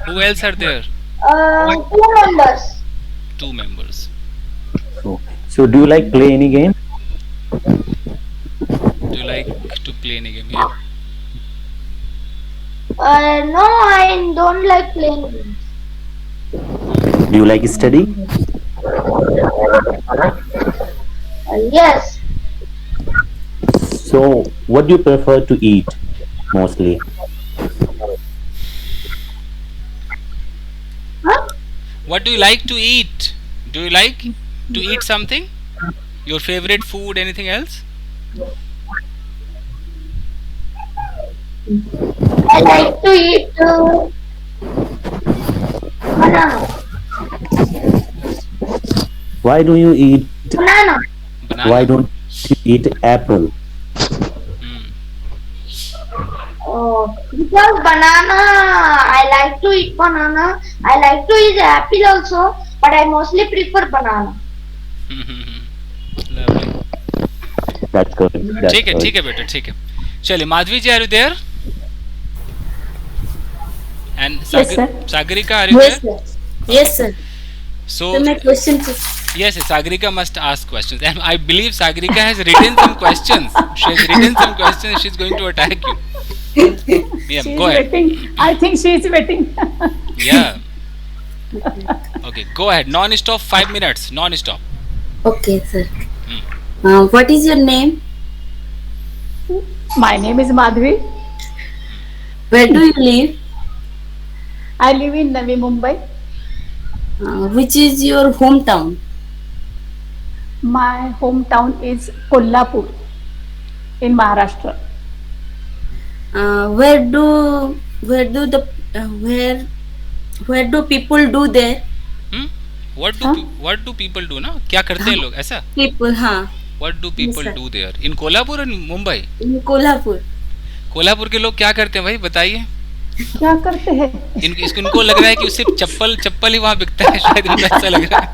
Who else are there? 2 members. 2 members. So, do you like play any game? Do you like to play any game? Yeah. No, I don't like playing games. Do you like study? Yes. So, what do you prefer to eat mostly? Huh? What do you like to eat? Do you like to eat something? Your favorite food? Anything else? I like to eat banana. Why do you eat? Banana. Banana. Why don't you eat apple? Because banana, I like to eat banana. I like to eat apple also, but I mostly prefer banana. Lovely. That's good. That's ठीक है, good. ठीक है बेटा, ठीक है. चलिए, माधवी जी, are you there? And Yes, sir. Sagarika, are you Yes, there? sir. Yes, sir. So, So my question is, yes, Sagarika must ask questions, and I believe Sagarika has written some questions. She has written some questions. She's going to attack you. Yeah, she is go ahead. waiting. I think she is waiting. Yeah. Okay, go ahead. Non-stop, 5 minutes. Non-stop. Okay, sir. What is your name? My name is Madhvi. Where do you live? I live in Navi Mumbai. Which is your hometown? My hometown is Kolhapur in Maharashtra. Where Where do people do there? What do people do ना, क्या करते हैं लोग ऐसा? People, हाँ. What do Yes, people sir. do there? In Kolhapur और Mumbai? In Kolhapur. Kolhapur के लोग क्या करते हैं भाई, बताइए। क्या करते हैं? इनको लग रहा है कि सिर्फ चप्पल ही वहाँ बिकता है, शायद इनको ऐसा लग रहा है।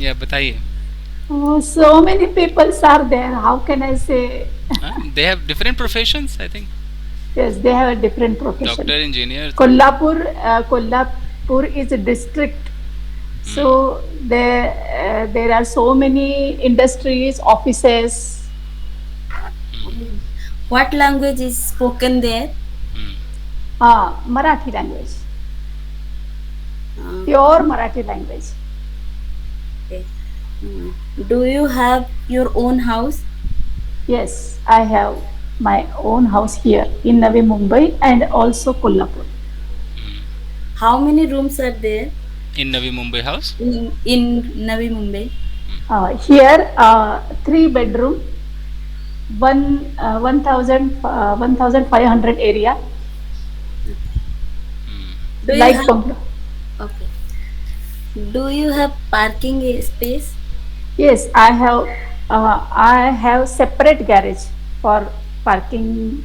या बताइए। Oh, so many people are there. How can I say? They have different professions, I think. Yes, they have a different profession. Doctor, engineer. Kolhapur is a district. So there are so many industries, offices. What language is spoken there? Marathi language. Pure Marathi language. Okay. Do you have your own house? Yes, I have my own house here in Navi Mumbai and also Kolhapur. How many rooms are there In Navi Mumbai house? in Navi Mumbai? Here, 3 bedroom, 1,500 area. Do you Like have, bungalow. okay. Do you have parking space? Yes, I have separate garage for parking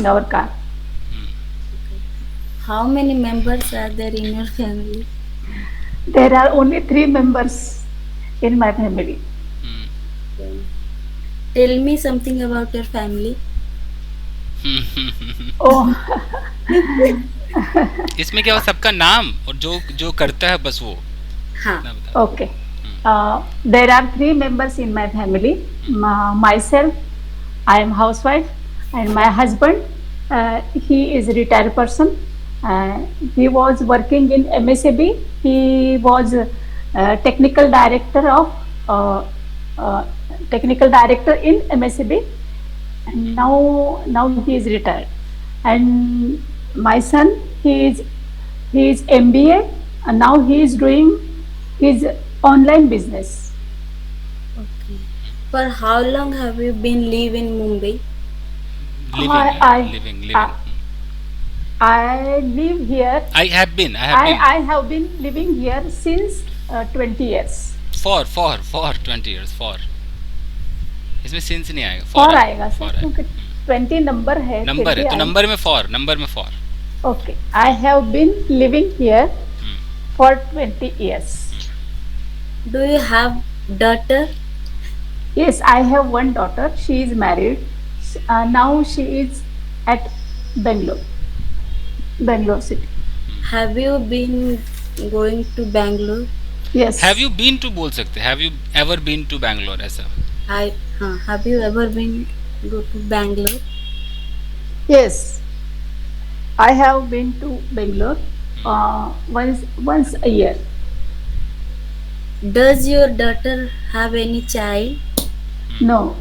our car. How many members are there in your family? There are only 3 members in my family. Okay. Tell me something about your family. Oh, इसमें क्या हो, सबका नाम और जो करता है बस वो हाँ. ना बताओ। okay. There are 3 members in my family. Myself, I am housewife, and my husband, he is a retired person. He was working in MSAB. He was technical director in MSAB, and now he is retired. And my son, he is MBA, and now he is doing his online business. Okay. For how long have you been living in Mumbai? Living. I live here. I have been. I have been living here since 20 years. For 20 years. For इसमें since नहीं आएगा। For आएगा for sir, क्योंकि 20 number है। Number है तो number में for। Okay, I have been living here for 20 years. Do you have daughter? Yes, I have one daughter. She is married. Now she is at Bangalore city. Have you been going to Bangalore? Yes. Have you been to बोल सकते? Have you ever been to Bangalore ऐसा? Have you ever been go to Bangalore? Yes, I have been to Bangalore once a year. Does your daughter have any child? No,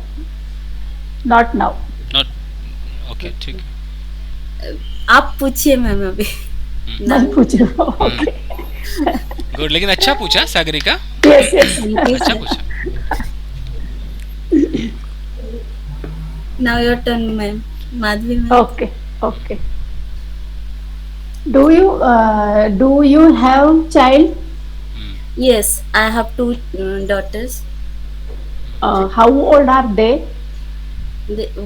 not now. Not okay, ठीक। आप पूछिए ma'am अभी। मैं पूछ रहा हूँ। Okay. Good, लेकिन अच्छा पूछा सागरिका। Yes, yes. अच्छा पूछा। Now your turn, ma'am. Madhvi ma'am. Okay. Do you have child? Yes, I have 2 daughters. How old are they?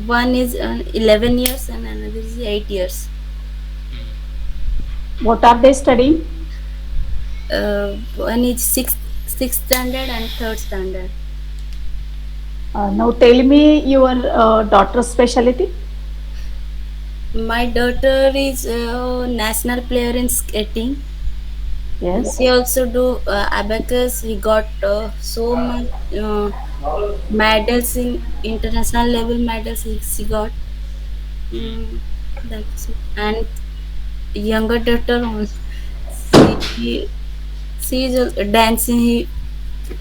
One is 11 years and another is 8 years. What are they studying? One is 6th standard and 3rd standard. Now tell me your daughter's specialty. My daughter is a national player in skating. Yes. She also do abacus. He got so much medals in international level medals. She got. That's it. And younger daughter, she is dancing. He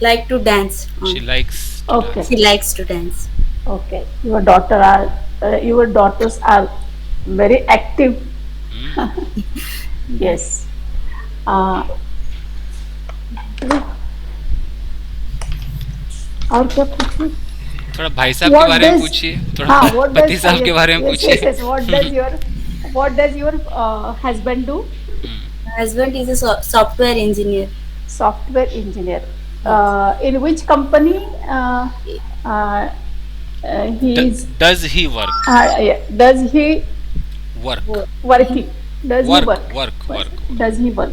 like to dance. She likes. Okay. She likes to dance. Okay. Your daughters are very active. Yes. और क्या पूछूं? थोड़ा भाई साहब के बारे में पूछिए, थोड़ा पति साहब के बारे में पूछिए। What does your what does your husband do? My husband is a software engineer. Software engineer. In which company he is? Does he work? Yeah. Does he Work. working? Does he work? Work. Does he work?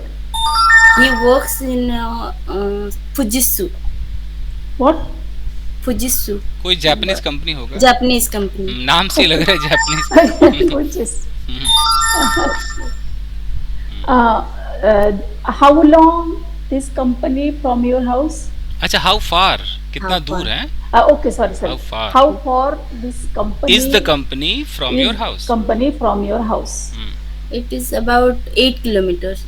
He works in Fujitsu. What? Fujitsu. कोई Japanese company होगा? Japanese company. नाम से लग रहा है Japanese. Fujitsu. How long this company from your house? अच्छा, how far? कितना How दूर far? है? Okay, sorry. How far? How far this company Is the company from is your house? Company from your house. It is about 8 kilometers.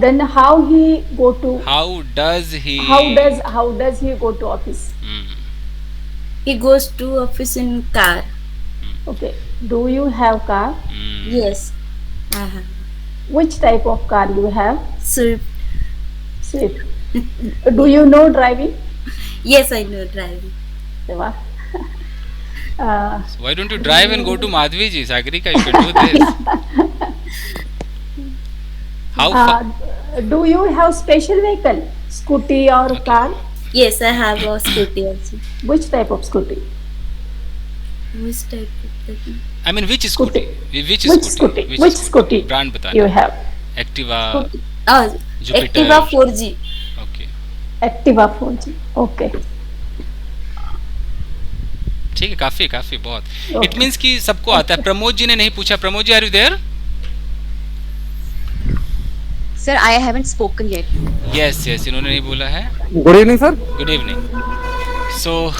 Then how he go to? How does he? How does he go to office? He goes to office in car. Okay. Do you have car? Yes, I have. Which type of car you have? Swift. Swift. Do you know driving? Yes, I know driving. Deva. Why don't you drive and go to Madhvi ji? Sagarika, you can do this. How far? Do you have special vehicle? Scooty or car? Yes, I have a scooty also. Which type of scooty? Which type of that? I mean, which scooty? Which scooty? Which scooty Brand बताना. you have? Activa, Oh, Jupiter. Activa 4G. Okay. Activa 4G. Okay. ठीक है, काफी बहुत. Okay. It means कि सबको आता है. प्रमोद जी ने नहीं पूछा. Pramod ji, are you there? Sir, I haven't spoken yet. Yes, इन्होंने नहीं बोला है. Good evening sir. Good evening. So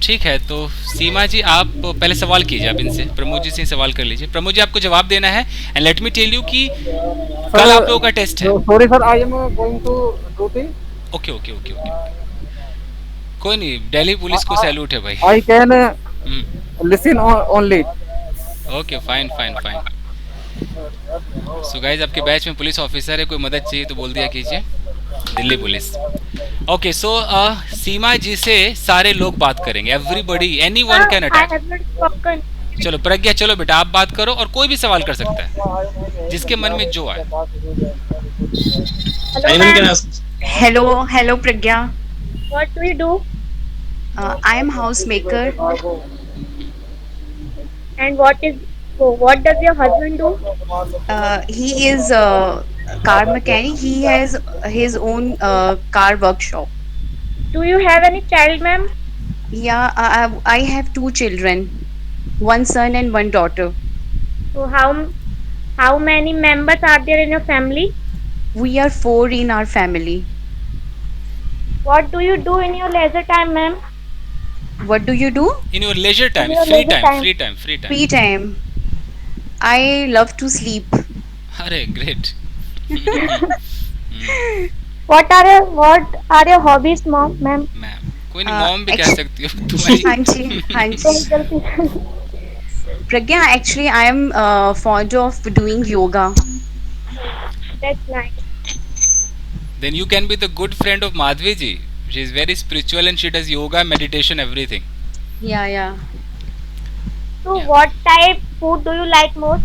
ठीक है, तो सीमा जी आप पहले सवाल कीजिए आप इनसे. प्रमोद जी से सवाल कर लीजिए. प्रमोद जी आपको जवाब देना है. And let me tell you कि कल आप लोगों का टेस्ट है. Sorry sir, I am going to duty. Okay. कोई नहीं, दिल्ली पुलिस को सैल्यूट है भाई. I can listen only. Okay, fine. So guys, आपके बैच में पुलिस ऑफिसर है, कोई मदद चाहिए तो बोल दिया कीजिए. Delhi police. Okay, so Seema ji से सारे लोग बात करेंगे. Everybody, anyone can attack. चलो प्रज्ञा, चलो बेटा आप बात करो और कोई भी सवाल कर सकता है जिसके मन में जो आए. Anyone can ask. Hello, Pragya. What do you do? I am housemaker. And what does your husband do? He is a car mechanic. He has his own car workshop. Do you have any child, ma'am? Yeah, I have 2 children, 1 son and 1 daughter. So how many members are there in your family? We are 4 in our family. What do you do in your leisure time, ma'am? What do you do? In your leisure time, In your free leisure time, time. free time. I love to sleep. अरे great. What are your hobbies, ma'am? Ma'am, कोई नहीं, mom भी कह सकती हो तुम्हारी. हाँ जी. Pragya, actually I am fond of doing yoga. That's nice. Then you can be the good friend of Madhvi ji. She is very spiritual and she does yoga, meditation, everything. Yeah. So what type food do you like most?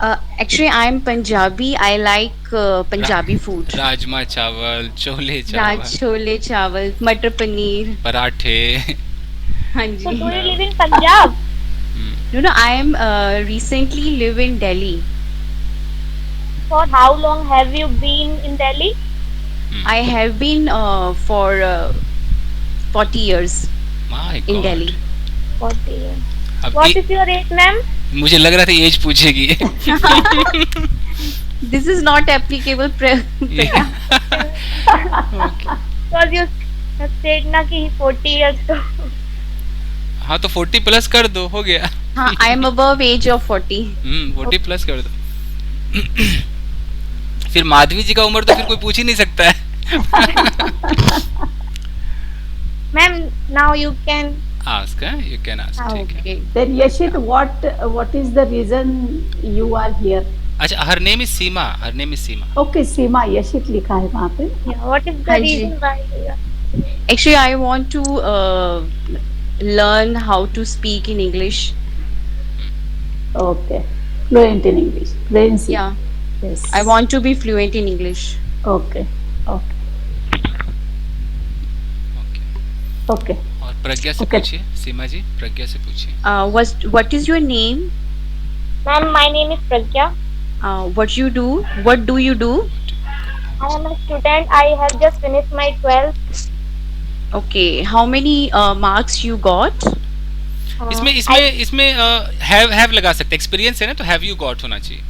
Actually I am Punjabi. I like Punjabi food. Rajma चावल, छोले चावल, Chole chawal, matar paneer. पराठे. हाँ So ji. do you live in Punjab? No, I am recently live in Delhi. For how long have you been in Delhi? I have been for 40 years My in God. Delhi. 40 years. अब What is your age, ma'am? मुझे लग रहा था as पूछेगी. This is not applicable. Yeah. Because you said ना कि 40 years तो. हाँ तो 40 प्लस कर दो, हो गया. हाँ, I am above age of 40. 40 plus कर दो. फिर माधवी जी का उम्र तो फिर कोई पूछ ही नहीं सकता है. Ma'am, now you can. Ask, you can ask. ठीक है. Then Yashit, what is the reason you are here? अच्छा, her name is Seema. Okay, Seema, Yashit लिखा है वहाँ पे. Yeah, what is the हाँ जी. reason why you are? Actually, I want to learn how to speak in English. Okay. Fluent in English. Fluency. Yeah, Yes. I want to be fluent in English. Okay. Okay. Okay. और प्रज्ञा से Okay. पूछिए, सीमा जी प्रज्ञा से पूछिए। What is your name? Ma'am, my name is Pragya. What you do? What do you do? I am a student. I have just finished my 12th. Okay. How many marks you got? इसमें इसमें इसमें have लगा सकते, experience है ना, तो have you got होना चाहिए।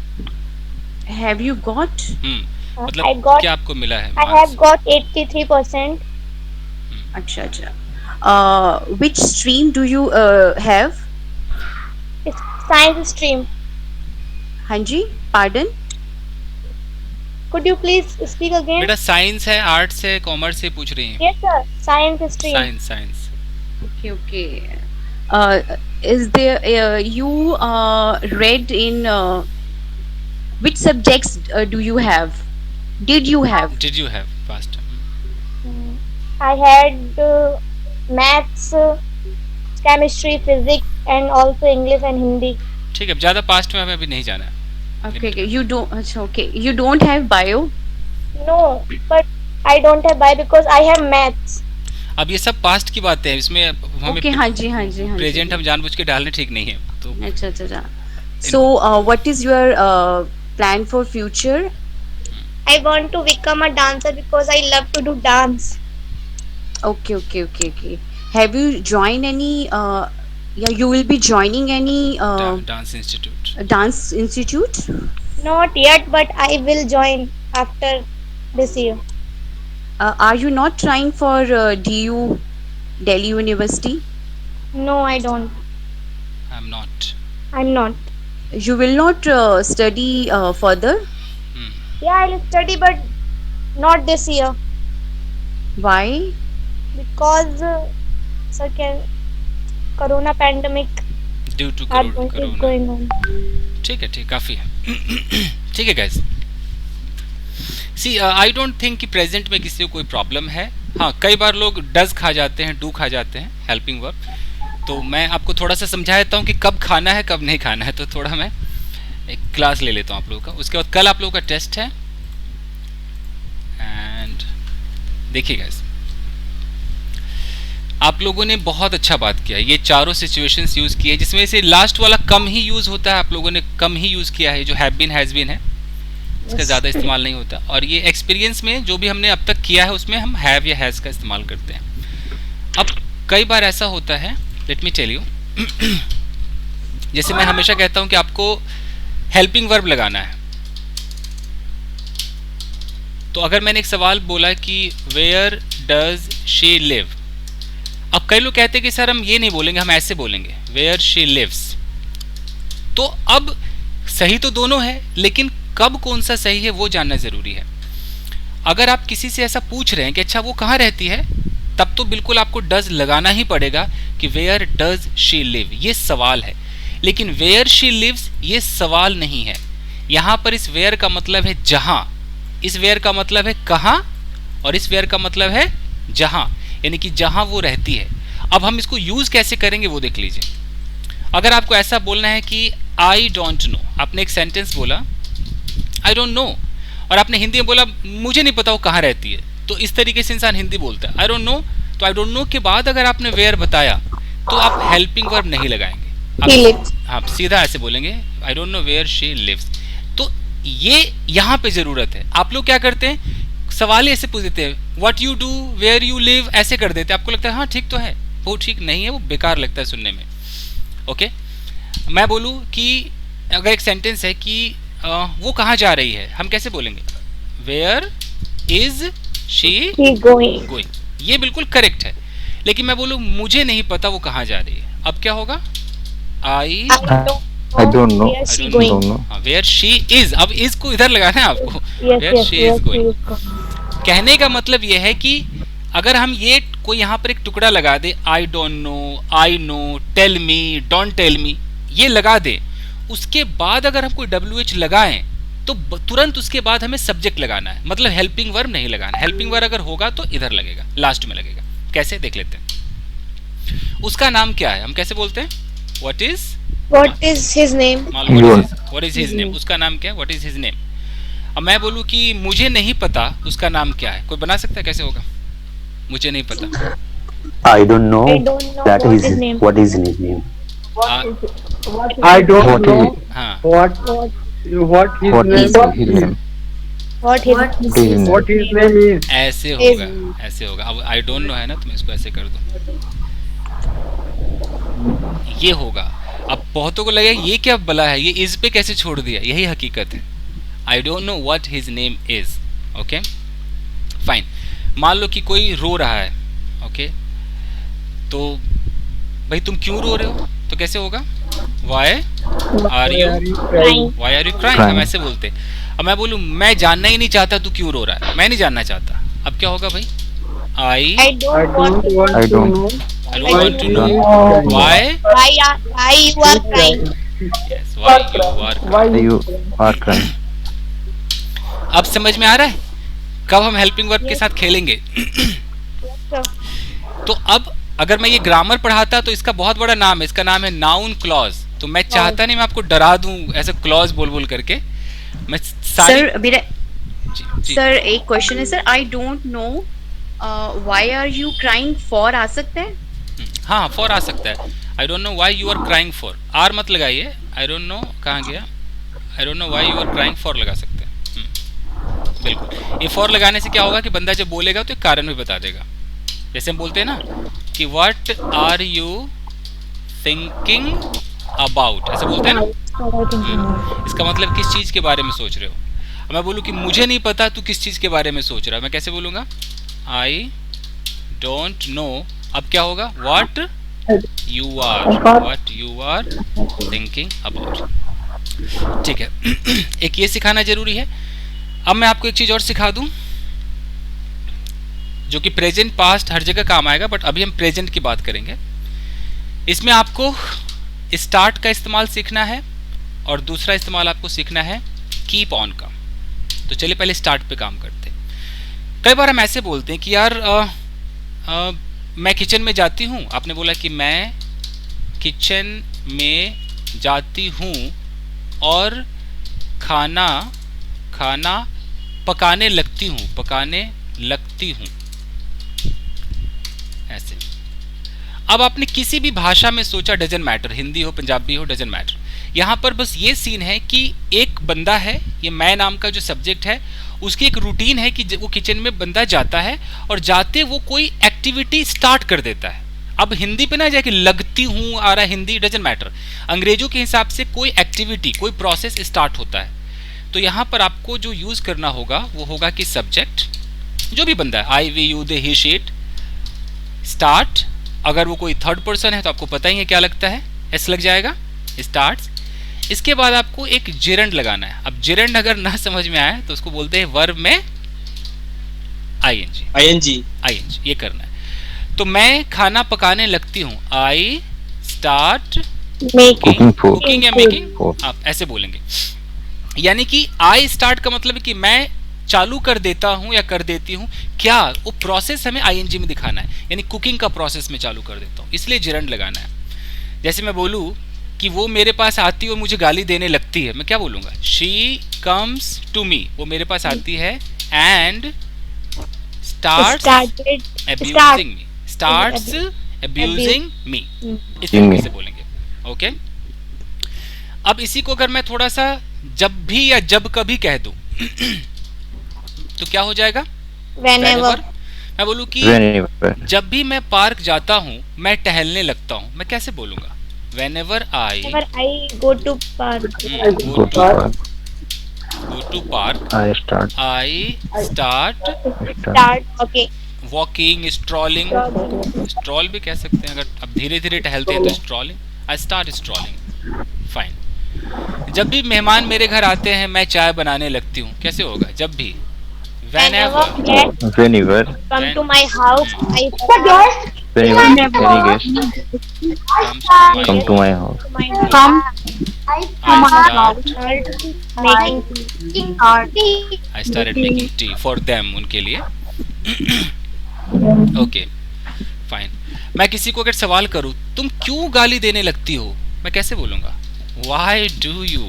Have you got? I मतलब got- क्या आपको मिला है? I have got 83%. अच्छा अच्छा. Which stream do you have? It's science stream. हाँ जी. Pardon? Could you please speak again? बेटा साइंस है, आर्ट्स है, कॉमर्स से पूछ रही हैं? Yes, sir. Science stream. Science science. Okay, okay. Is there you read in which subjects do you have? Did you have? Did you have past? I had maths, chemistry, physics, and also English and Hindi. ठीक है, ज़्यादा past में हमें अभी नहीं जाना है। Okay, okay. You don't. अच्छा, okay. You don't have bio? No, but I don't have bio because I have maths. अब ये सब पास्ट की बातें हैं, इसमें हमें Okay, हाँ जी, हाँ जी, हाँ जी. प्रेजेंट हम जानबूझ के डालने ठीक नहीं है। तो अच्छा अच्छा अच्छा. So, what is your plan for future? I want to become a dancer because I love to do dance. Okay, okay, okay, okay. Have you joined any? Yeah, you will be joining any dance institute. dance institute? Not yet, but I will join after this year. Are you not trying for DU, Delhi University? No, I don't. I am not. I'm not. You will not study further? Yeah, I'll study, but not this year Why? because Corona pandemic due to is corona. going on. ठीक है, ठीक, काफ़ी है। ठीक है guys, see I don't think कि present में किसी को कोई प्रॉब्लम है। हाँ, कई बार लोग डज खा जाते हैं, डू खा जाते हैं हेल्पिंग वर्ब, तो मैं आपको थोड़ा सा समझा देता हूँ कि कब खाना है कब नहीं खाना है। तो थोड़ा मैं एक क्लास ले लेता हूँ आप लोगों का, उसके बाद कल आप लोगों का टेस्ट है। एंड देखिए गाइस, आप लोगों ने बहुत अच्छा बात किया, ये चारों सिचुएशंस यूज़ किए, जिसमें से लास्ट वाला कम ही यूज़ होता है, आप लोगों ने कम ही यूज़ किया है, जो हैव बीन हैज़ बीन है उसका ज़्यादा इस्तेमाल नहीं होता। और ये एक्सपीरियंस में जो भी हमने अब तक किया है उसमें हम हैव या हैज़ का इस्तेमाल करते हैं। अब कई बार ऐसा होता है, लेट मी टेल यू, जैसे मैं हमेशा कहता हूँ कि आपको हेल्पिंग वर्ब लगाना है। तो अगर मैंने एक सवाल बोला कि वेयर डज शी लिव, अब कई लोग कहते हैं कि सर हम ये नहीं बोलेंगे, हम ऐसे बोलेंगे वेयर शी लिव्स। तो अब सही तो दोनों है, लेकिन कब कौन सा सही है वो जानना ज़रूरी है। अगर आप किसी से ऐसा पूछ रहे हैं कि अच्छा वो कहाँ रहती है, तब तो बिल्कुल आपको डज लगाना ही पड़ेगा कि वेयर डज शी लिव, ये सवाल है। लेकिन वेयर शी लिव्स ये सवाल नहीं है। यहाँ पर इस वेयर का मतलब है जहाँ, इस वेयर का मतलब है कहाँ, और इस वेयर का मतलब है जहाँ, यानी कि जहाँ वो रहती है। अब हम इसको यूज़ कैसे करेंगे वो देख लीजिए। अगर आपको ऐसा बोलना है कि आई डोंट नो, आपने एक सेंटेंस बोला आई डोंट नो, और आपने हिंदी में बोला मुझे नहीं पता वो कहाँ रहती है, तो इस तरीके से इंसान हिंदी बोलता है आई डोंट नो। तो आई डोंट नो के बाद अगर आपने वेयर बताया तो आप हेल्पिंग वर्ब नहीं लगाएंगे, आप सीधा ऐसे बोलेंगे I don't know where she lives. तो ये यहाँ पे ज़रूरत है। आप लोग क्या करते हैं, सवाल ही ऐसे पूछ देते हैं what you do, where you live, ऐसे कर देते हैं। आपको लगता है हाँ ठीक तो है, वो ठीक नहीं है, वो बेकार लगता है सुनने में। ओके, मैं बोलूँ कि अगर एक सेंटेंस है कि वो कहाँ जा रही है, हम कैसे बोलेंगे वेयर इज शी गोइंग, ये बिल्कुल करेक्ट है। लेकिन मैं बोलूँ मुझे नहीं पता वो कहाँ जा रही है, अब क्या होगा I don't know. Don't know. Where she is, अब इज को इधर लगाना है आपको, वेयर शी इज गोइंग। कहने का मतलब ये है कि अगर हम ये कोई यहाँ पर एक टुकड़ा लगा दे, I don't know, I know, tell me, don't tell me, ये लगा दे, उसके बाद अगर हम कोई WH लगाएं तो तुरंत उसके बाद हमें सब्जेक्ट लगाना है, मतलब हेल्पिंग वर्ब नहीं लगाना। हेल्पिंग वर्ब अगर होगा तो इधर लगेगा, लास्ट में लगेगा। कैसे देख लेते हैं। उसका नाम क्या है, हम कैसे बोलते हैं, what is What is his name? मान लो what is his name, उसका नाम क्या है, what is his name। अब मैं बोलूँ कि मुझे नहीं पता उसका नाम क्या है, कोई बना सकता है, कैसे होगा? मुझे नहीं पता। I don't know I don't know that what is his name. what is his name. I don't What know is हाँ what his what is name his name? What his what his name is. ऐसे होगा, ऐसे होगा। अब आई don't no है ना, तो मैं इसको ऐसे कर दूं, ये होगा। अब बहुतों को लगेगा ये क्या बला है, ये इज पे कैसे छोड़ दिया, यही हकीकत है। I don't know what his name is. Okay fine. मान लो कि कोई रो रहा है, ओके तो भाई तुम क्यों रो रहे हो, तो कैसे होगा? वाई आर यू क्राइंग, हम ऐसे बोलते। अब मैं बोलूं मैं जानना ही नहीं चाहता तू क्यों रो रहा है, मैं नहीं जानना चाहता, अब क्या होगा भाई? I don't want to I don't know. I don't want to know why why you are crying. yes why you are crying। अब समझ में आ रहा है कब हम हेल्पिंग वर्ब के साथ खेलेंगे? तो अब अगर मैं ये ग्रामर पढ़ाता तो इसका बहुत बड़ा नाम है, इसका नाम है नाउन क्लॉज। तो मैं चाहता नहीं मैं आपको डरा दूं ऐसे क्लॉज बोल बोल करके। मैं सर मेरा सर एक क्वेश्चन है sir, I don't know why are you crying for आ सकता है? हाँ फॉर आ सकता है। I don't know why you are crying for, are मत लगाइए। आई डोंट नो कहाँ गया, I don't know why you are crying for लगा सकते हैं। बिल्कुल, ये फॉर लगाने से क्या होगा कि बंदा जब बोलेगा तो एक कारण भी बता देगा। जैसे हम बोलते हैं ना कि what are you thinking about, ऐसे बोलते हैं ना। इसका मतलब किस चीज के बारे में सोच रहे हो। अब मैं बोलूँ कि मुझे नहीं पता तू किस चीज के बारे में सोच रहा है, मैं कैसे बोलूँगा? I don't know. अब क्या होगा? What you are thinking about. ठीक है एक ये सिखाना जरूरी है। अब मैं आपको एक चीज और सिखा दूं जो कि प्रेजेंट पास्ट हर जगह काम आएगा, बट अभी हम प्रेजेंट की बात करेंगे। इसमें आपको स्टार्ट का इस्तेमाल सीखना है और दूसरा इस्तेमाल आपको सीखना है कीप ऑन का। तो चलिए पहले स्टार्ट पे काम करते हैं। कई बार हम ऐसे बोलते हैं कि यार मैं किचन में जाती हूँ। आपने बोला कि मैं किचन में जाती हूँ और खाना पकाने लगती हूँ ऐसे। अब आपने किसी भी भाषा में सोचा, डजंट मैटर, हिंदी हो पंजाबी हो डजंट मैटर। यहाँ पर बस ये सीन है कि एक बंदा है, ये मैं नाम का जो सब्जेक्ट है उसकी एक रूटीन है कि वो किचन में बंदा जाता है और जाते वो कोई एक्टिविटी स्टार्ट कर देता है। अब हिंदी पे ना जाके लगती हूँ आ रहा है, हिंदी डजंट मैटर, अंग्रेजों के हिसाब से कोई एक्टिविटी कोई प्रोसेस स्टार्ट होता है। तो यहाँ पर आपको जो यूज करना होगा वो होगा कि सब्जेक्ट जो भी बंदा है, आई वी यू दे ही शीट, स्टार्ट। अगर वो कोई थर्ड पर्सन है तो आपको पता ही है क्या लगता है, एस लग जाएगा, स्टार्ट्स। इसके बाद आपको एक जेरंड लगाना है। अब जेरंड अगर ना समझ में आए तो उसको बोलते हैं वर्ब में आईएनजी ये करना है। तो मैं खाना पकाने लगती हूँ, आई स्टार्ट कुकिंग या मेकिंग, आप ऐसे बोलेंगे। यानी कि आई स्टार्ट का मतलब है कि मैं चालू कर देता हूं या कर देती हूं, क्या वो प्रोसेस हमें आईएनजी में दिखाना है, यानी कुकिंग का प्रोसेस में चालू कर देता हूं, इसलिए जिरंड लगाना है। जैसे मैं बोलूं कि वो मेरे पास आती है और मुझे गाली देने लगती है, मैं क्या बोलूंगा? शी कम्स टू मी, वो मेरे पास आती है एंड स्टार्ट्स अब्यूजिंग मी, इस तरीके से बोलेंगे। ओके अब इसी को अगर मैं थोड़ा सा जब भी या जब कभी कह दूं तो क्या हो जाएगा? Whenever। मैं बोलूं कि जब भी मैं पार्क जाता हूं मैं टहलने लगता हूं, मैं कैसे बोलूंगा? Whenever I go to park, I start okay, walking, strolling, stroll भी कह सकते हैं अगर अब धीरे धीरे टहलते हैं तो strolling, I start strolling, fine. जब भी मेहमान मेरे घर आते हैं मैं चाय बनाने लगती हूँ, कैसे होगा? जब भी whenever come to my house, I come to my house. I started making tea for them, उनके लिए। Okay fine. मैं किसी को अगर सवाल करूँ तुम क्यों गाली देने लगती हो, मैं कैसे बोलूंगा? Why do you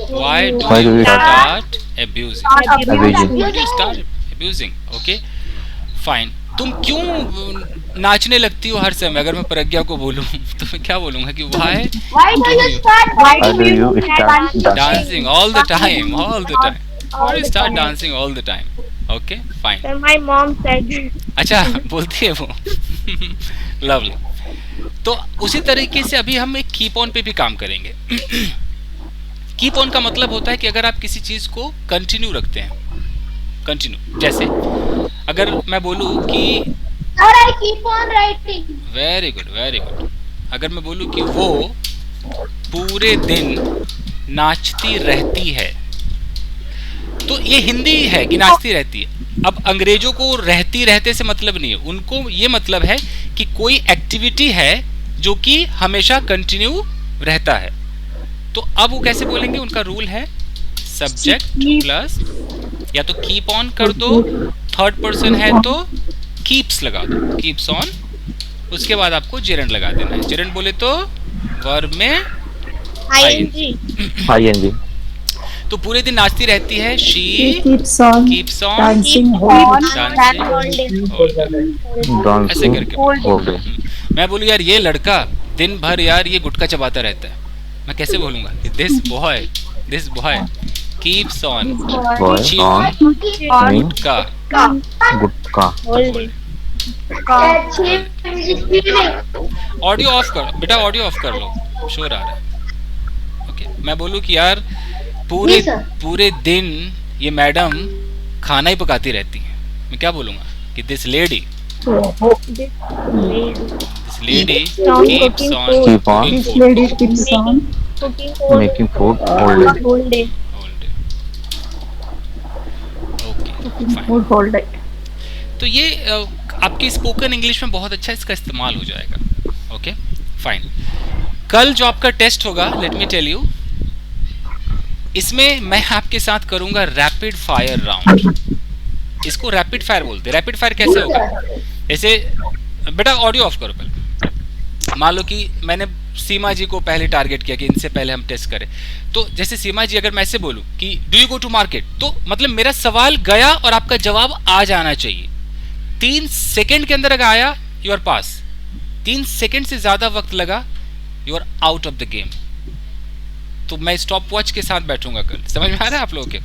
start start abusing? abusing? Why do you start abusing? Okay, fine. तुम क्यों नाचने लगती हो हर समय? अगर मैं प्रज्ञा को बोलूं तो मैं क्या बोलूंगा कि Why do you start Why do you start dancing? dancing all the time? Why do you start dancing all the time? Okay, fine. Sir, my mom said. अच्छा, बोलती है वो। लवली। तो उसी तरीके से अभी हम एक कीप ऑन पे भी काम करेंगे। कीप ऑन का मतलब होता है कि अगर आप किसी चीज को कंटिन्यू रखते हैं, कंटिन्यू, जैसे अगर मैं बोलूं कि Sir, I keep on writing. Very good, अगर मैं बोलूं कि वो पूरे दिन नाचती रहती है, तो ये हिंदी है कि नाचती रहती है। अब अंग्रेजों को रहती रहते से मतलब नहीं है, उनको ये मतलब है कि कोई एक्टिविटी है जो कि हमेशा कंटिन्यू रहता है। तो अब वो कैसे बोलेंगे? उनका रूल है सब्जेक्ट प्लस या तो कीप ऑन कर दो, थर्ड पर्सन है तो कीप्स लगा दो, कीप्स ऑन, उसके बाद आपको जेरेंड लगा देना है। जेरेंड बोले तो वर्ब में ing। तो पूरे दिन नाचती रहती है, शी keeps on dancing ऐसे करके। मैं बोलूँ यार ये लड़का दिन भर यार ये गुटखा चबाता रहता है, मैं कैसे बोलूंगा कि this boy keeps on gutkha audio of कर बेटा, ऑडियो ऑफ कर लो, शोर आ रहा है। ओके, मैं बोलूँ कि यार पूरे दिन ये मैडम खाना ही पकाती रहती है, मैं क्या बोलूंगा कि this lady keeps on making food all day। whole day। तो ये आपकी स्पोकन इंग्लिश में बहुत अच्छा इसका इस्तेमाल हो जाएगा। Okay, fine. कल जो आपका टेस्ट होगा, लेट मी टेल यू, इसमें मैं आपके साथ करूंगा रैपिड फायर राउंड। इसको रैपिड फायर बोलते हैं। रैपिड फायर कैसे होगा? जैसे बेटा ऑडियो ऑफ करो पहले। मान लो कि मैंने सीमा जी को पहले टारगेट किया कि इनसे पहले हम टेस्ट करें, तो जैसे सीमा जी अगर मैं ऐसे बोलूं कि do you go to market, तो मतलब मेरा सवाल गया और आपका जवाब आ जाना चाहिए। 3 सेकंड के अंदर अगर आया, यू आर पास। 3 सेकंड से ज्यादा वक्त लगा, you are out of the game. तो मैं स्टॉप वॉच के साथ बैठूंगा कल, समझ में आ रहा है आप लोगों के?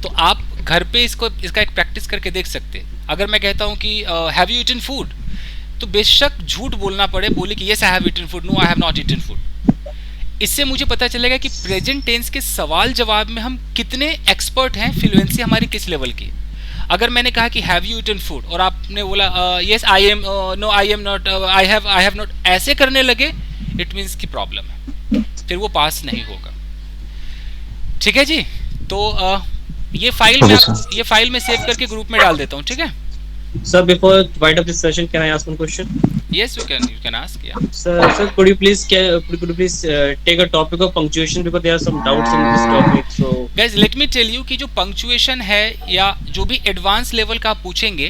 तो आप घर पे इसका एक प्रैक्टिस करके देख सकते हैं। अगर मैं कहता हूं कि हैव यू ईटन फूड, तो बेशक झूठ बोलना पड़े, बोले कि yes I have eaten food, no I have not eaten food. इससे मुझे पता चलेगा कि प्रेजेंट टेंस के सवाल जवाब में हम कितने एक्सपर्ट हैं, फ्लुएंसी हमारी किस लेवल की। अगर मैंने कहा कि हैव यू ईटन फूड और आपने बोला yes I am, no I am not, I have not, ऐसे करने लगे, इट मीन्स की प्रॉब्लम है, फिर वो पास नहीं होगा। ठीक है जी? तो ये फाइल में सेव करके ग्रुप में डाल देता हूँ, ठीक है? Sir, before wind up this session, can I ask one question? Yes, you can ask. Yeah. Sir, could you please take a topic of punctuation because there are some doubts in this topic. So, guys, let me tell you कि जो punctuation है या जो भी advance level का आप पूछेंगे,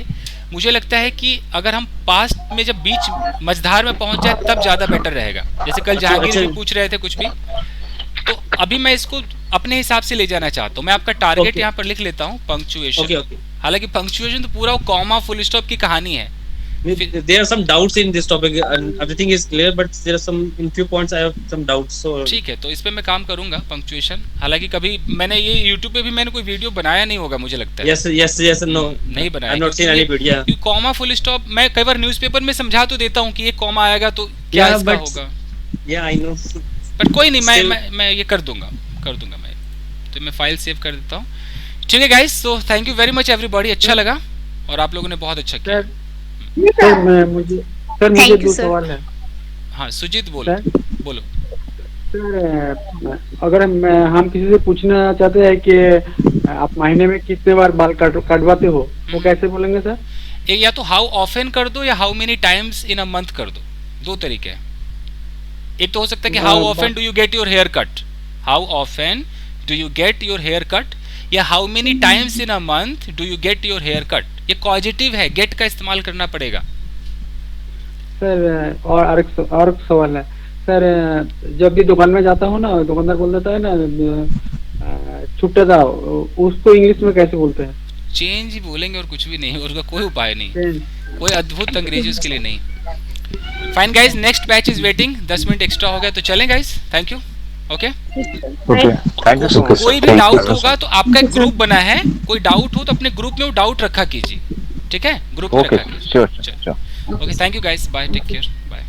मुझे लगता है कि अगर हम पास्ट में जब बीच मझधार में पहुंच जाए तब ज्यादा बेटर रहेगा। जैसे कल जहांगीर भी पूछ रहे थे कुछ भी, तो अभी मैं इसको अपने हिसाब से ले जाना चाहता हूँ। मैं आपका टारगेट यहाँ पर लिख लेता हूँ, पंक्चुएशन। हालांकि पंक्चुएशन तो पूरा कॉमा फुल स्टॉप की कहानी है। There are some doubts in this topic and everything is clear, but there are some in few points I have some doubts. So ठीक है, तो इस पे मैं काम करूंगा पंक्चुएशन। हालांकि कभी मैंने ये YouTube पे भी मैंने कोई वीडियो बनाया नहीं होगा, मुझे लगता है। Yes, no, नहीं बनाया। I've not seen any video. Comma full stop मैं कई बार न्यूज़पेपर में समझा तो देता हूँ कि ये कॉमा आएगा तो क्या इसका होगा। Yeah, I know. बट कोई नहीं, मैं ये कर दूंगा मैं। तो मैं फाइल सेव कर देता हूँ। ठीक है guys, so thank you very much everybody. अच्छा लगा और आप लोगों ने बहुत अच्छा किया। सर मुझे 2 सवाल है। हाँ सुजीत बोलो। सर अगर हम किसी से पूछना चाहते हैं कि आप महीने में कितने बार बाल कटवाते हो, वो कैसे बोलेंगे सर? एक या तो हाउ ऑफन कर दो या how many times in a month कर दो, 2 तरीके हैं। एक तो हो सकता है कि how often do you get your hair cut, how often do you get your hair cut, या how many times in a month do you get your hair cut. ये पॉजिटिव है, गेट का इस्तेमाल करना पड़ेगा। सर और एक सवाल है, सर जब भी दुकान में जाता हूँ ना, दुकानदार बोल देता है ना छुट्टे दाओ, उसको इंग्लिश में कैसे बोलते हैं? चेंज ही बोलेंगे और कुछ भी नहीं, उसका कोई उपाय नहीं, कोई अद्भुत अंग्रेजी उसके लिए नहीं। Fine guys, next batch is waiting. 10 minute extra हो गया तो चलें guys, thank you. Okay thank you so much. कोई भी डाउट होगा तो आपका एक ग्रुप बना है, कोई डाउट हो तो अपने ग्रुप में वो डाउट रखा कीजिए, ठीक है? ग्रुप में ओके, रखा कीजिए। Sure. Okay, thank you guys, bye, take care, bye.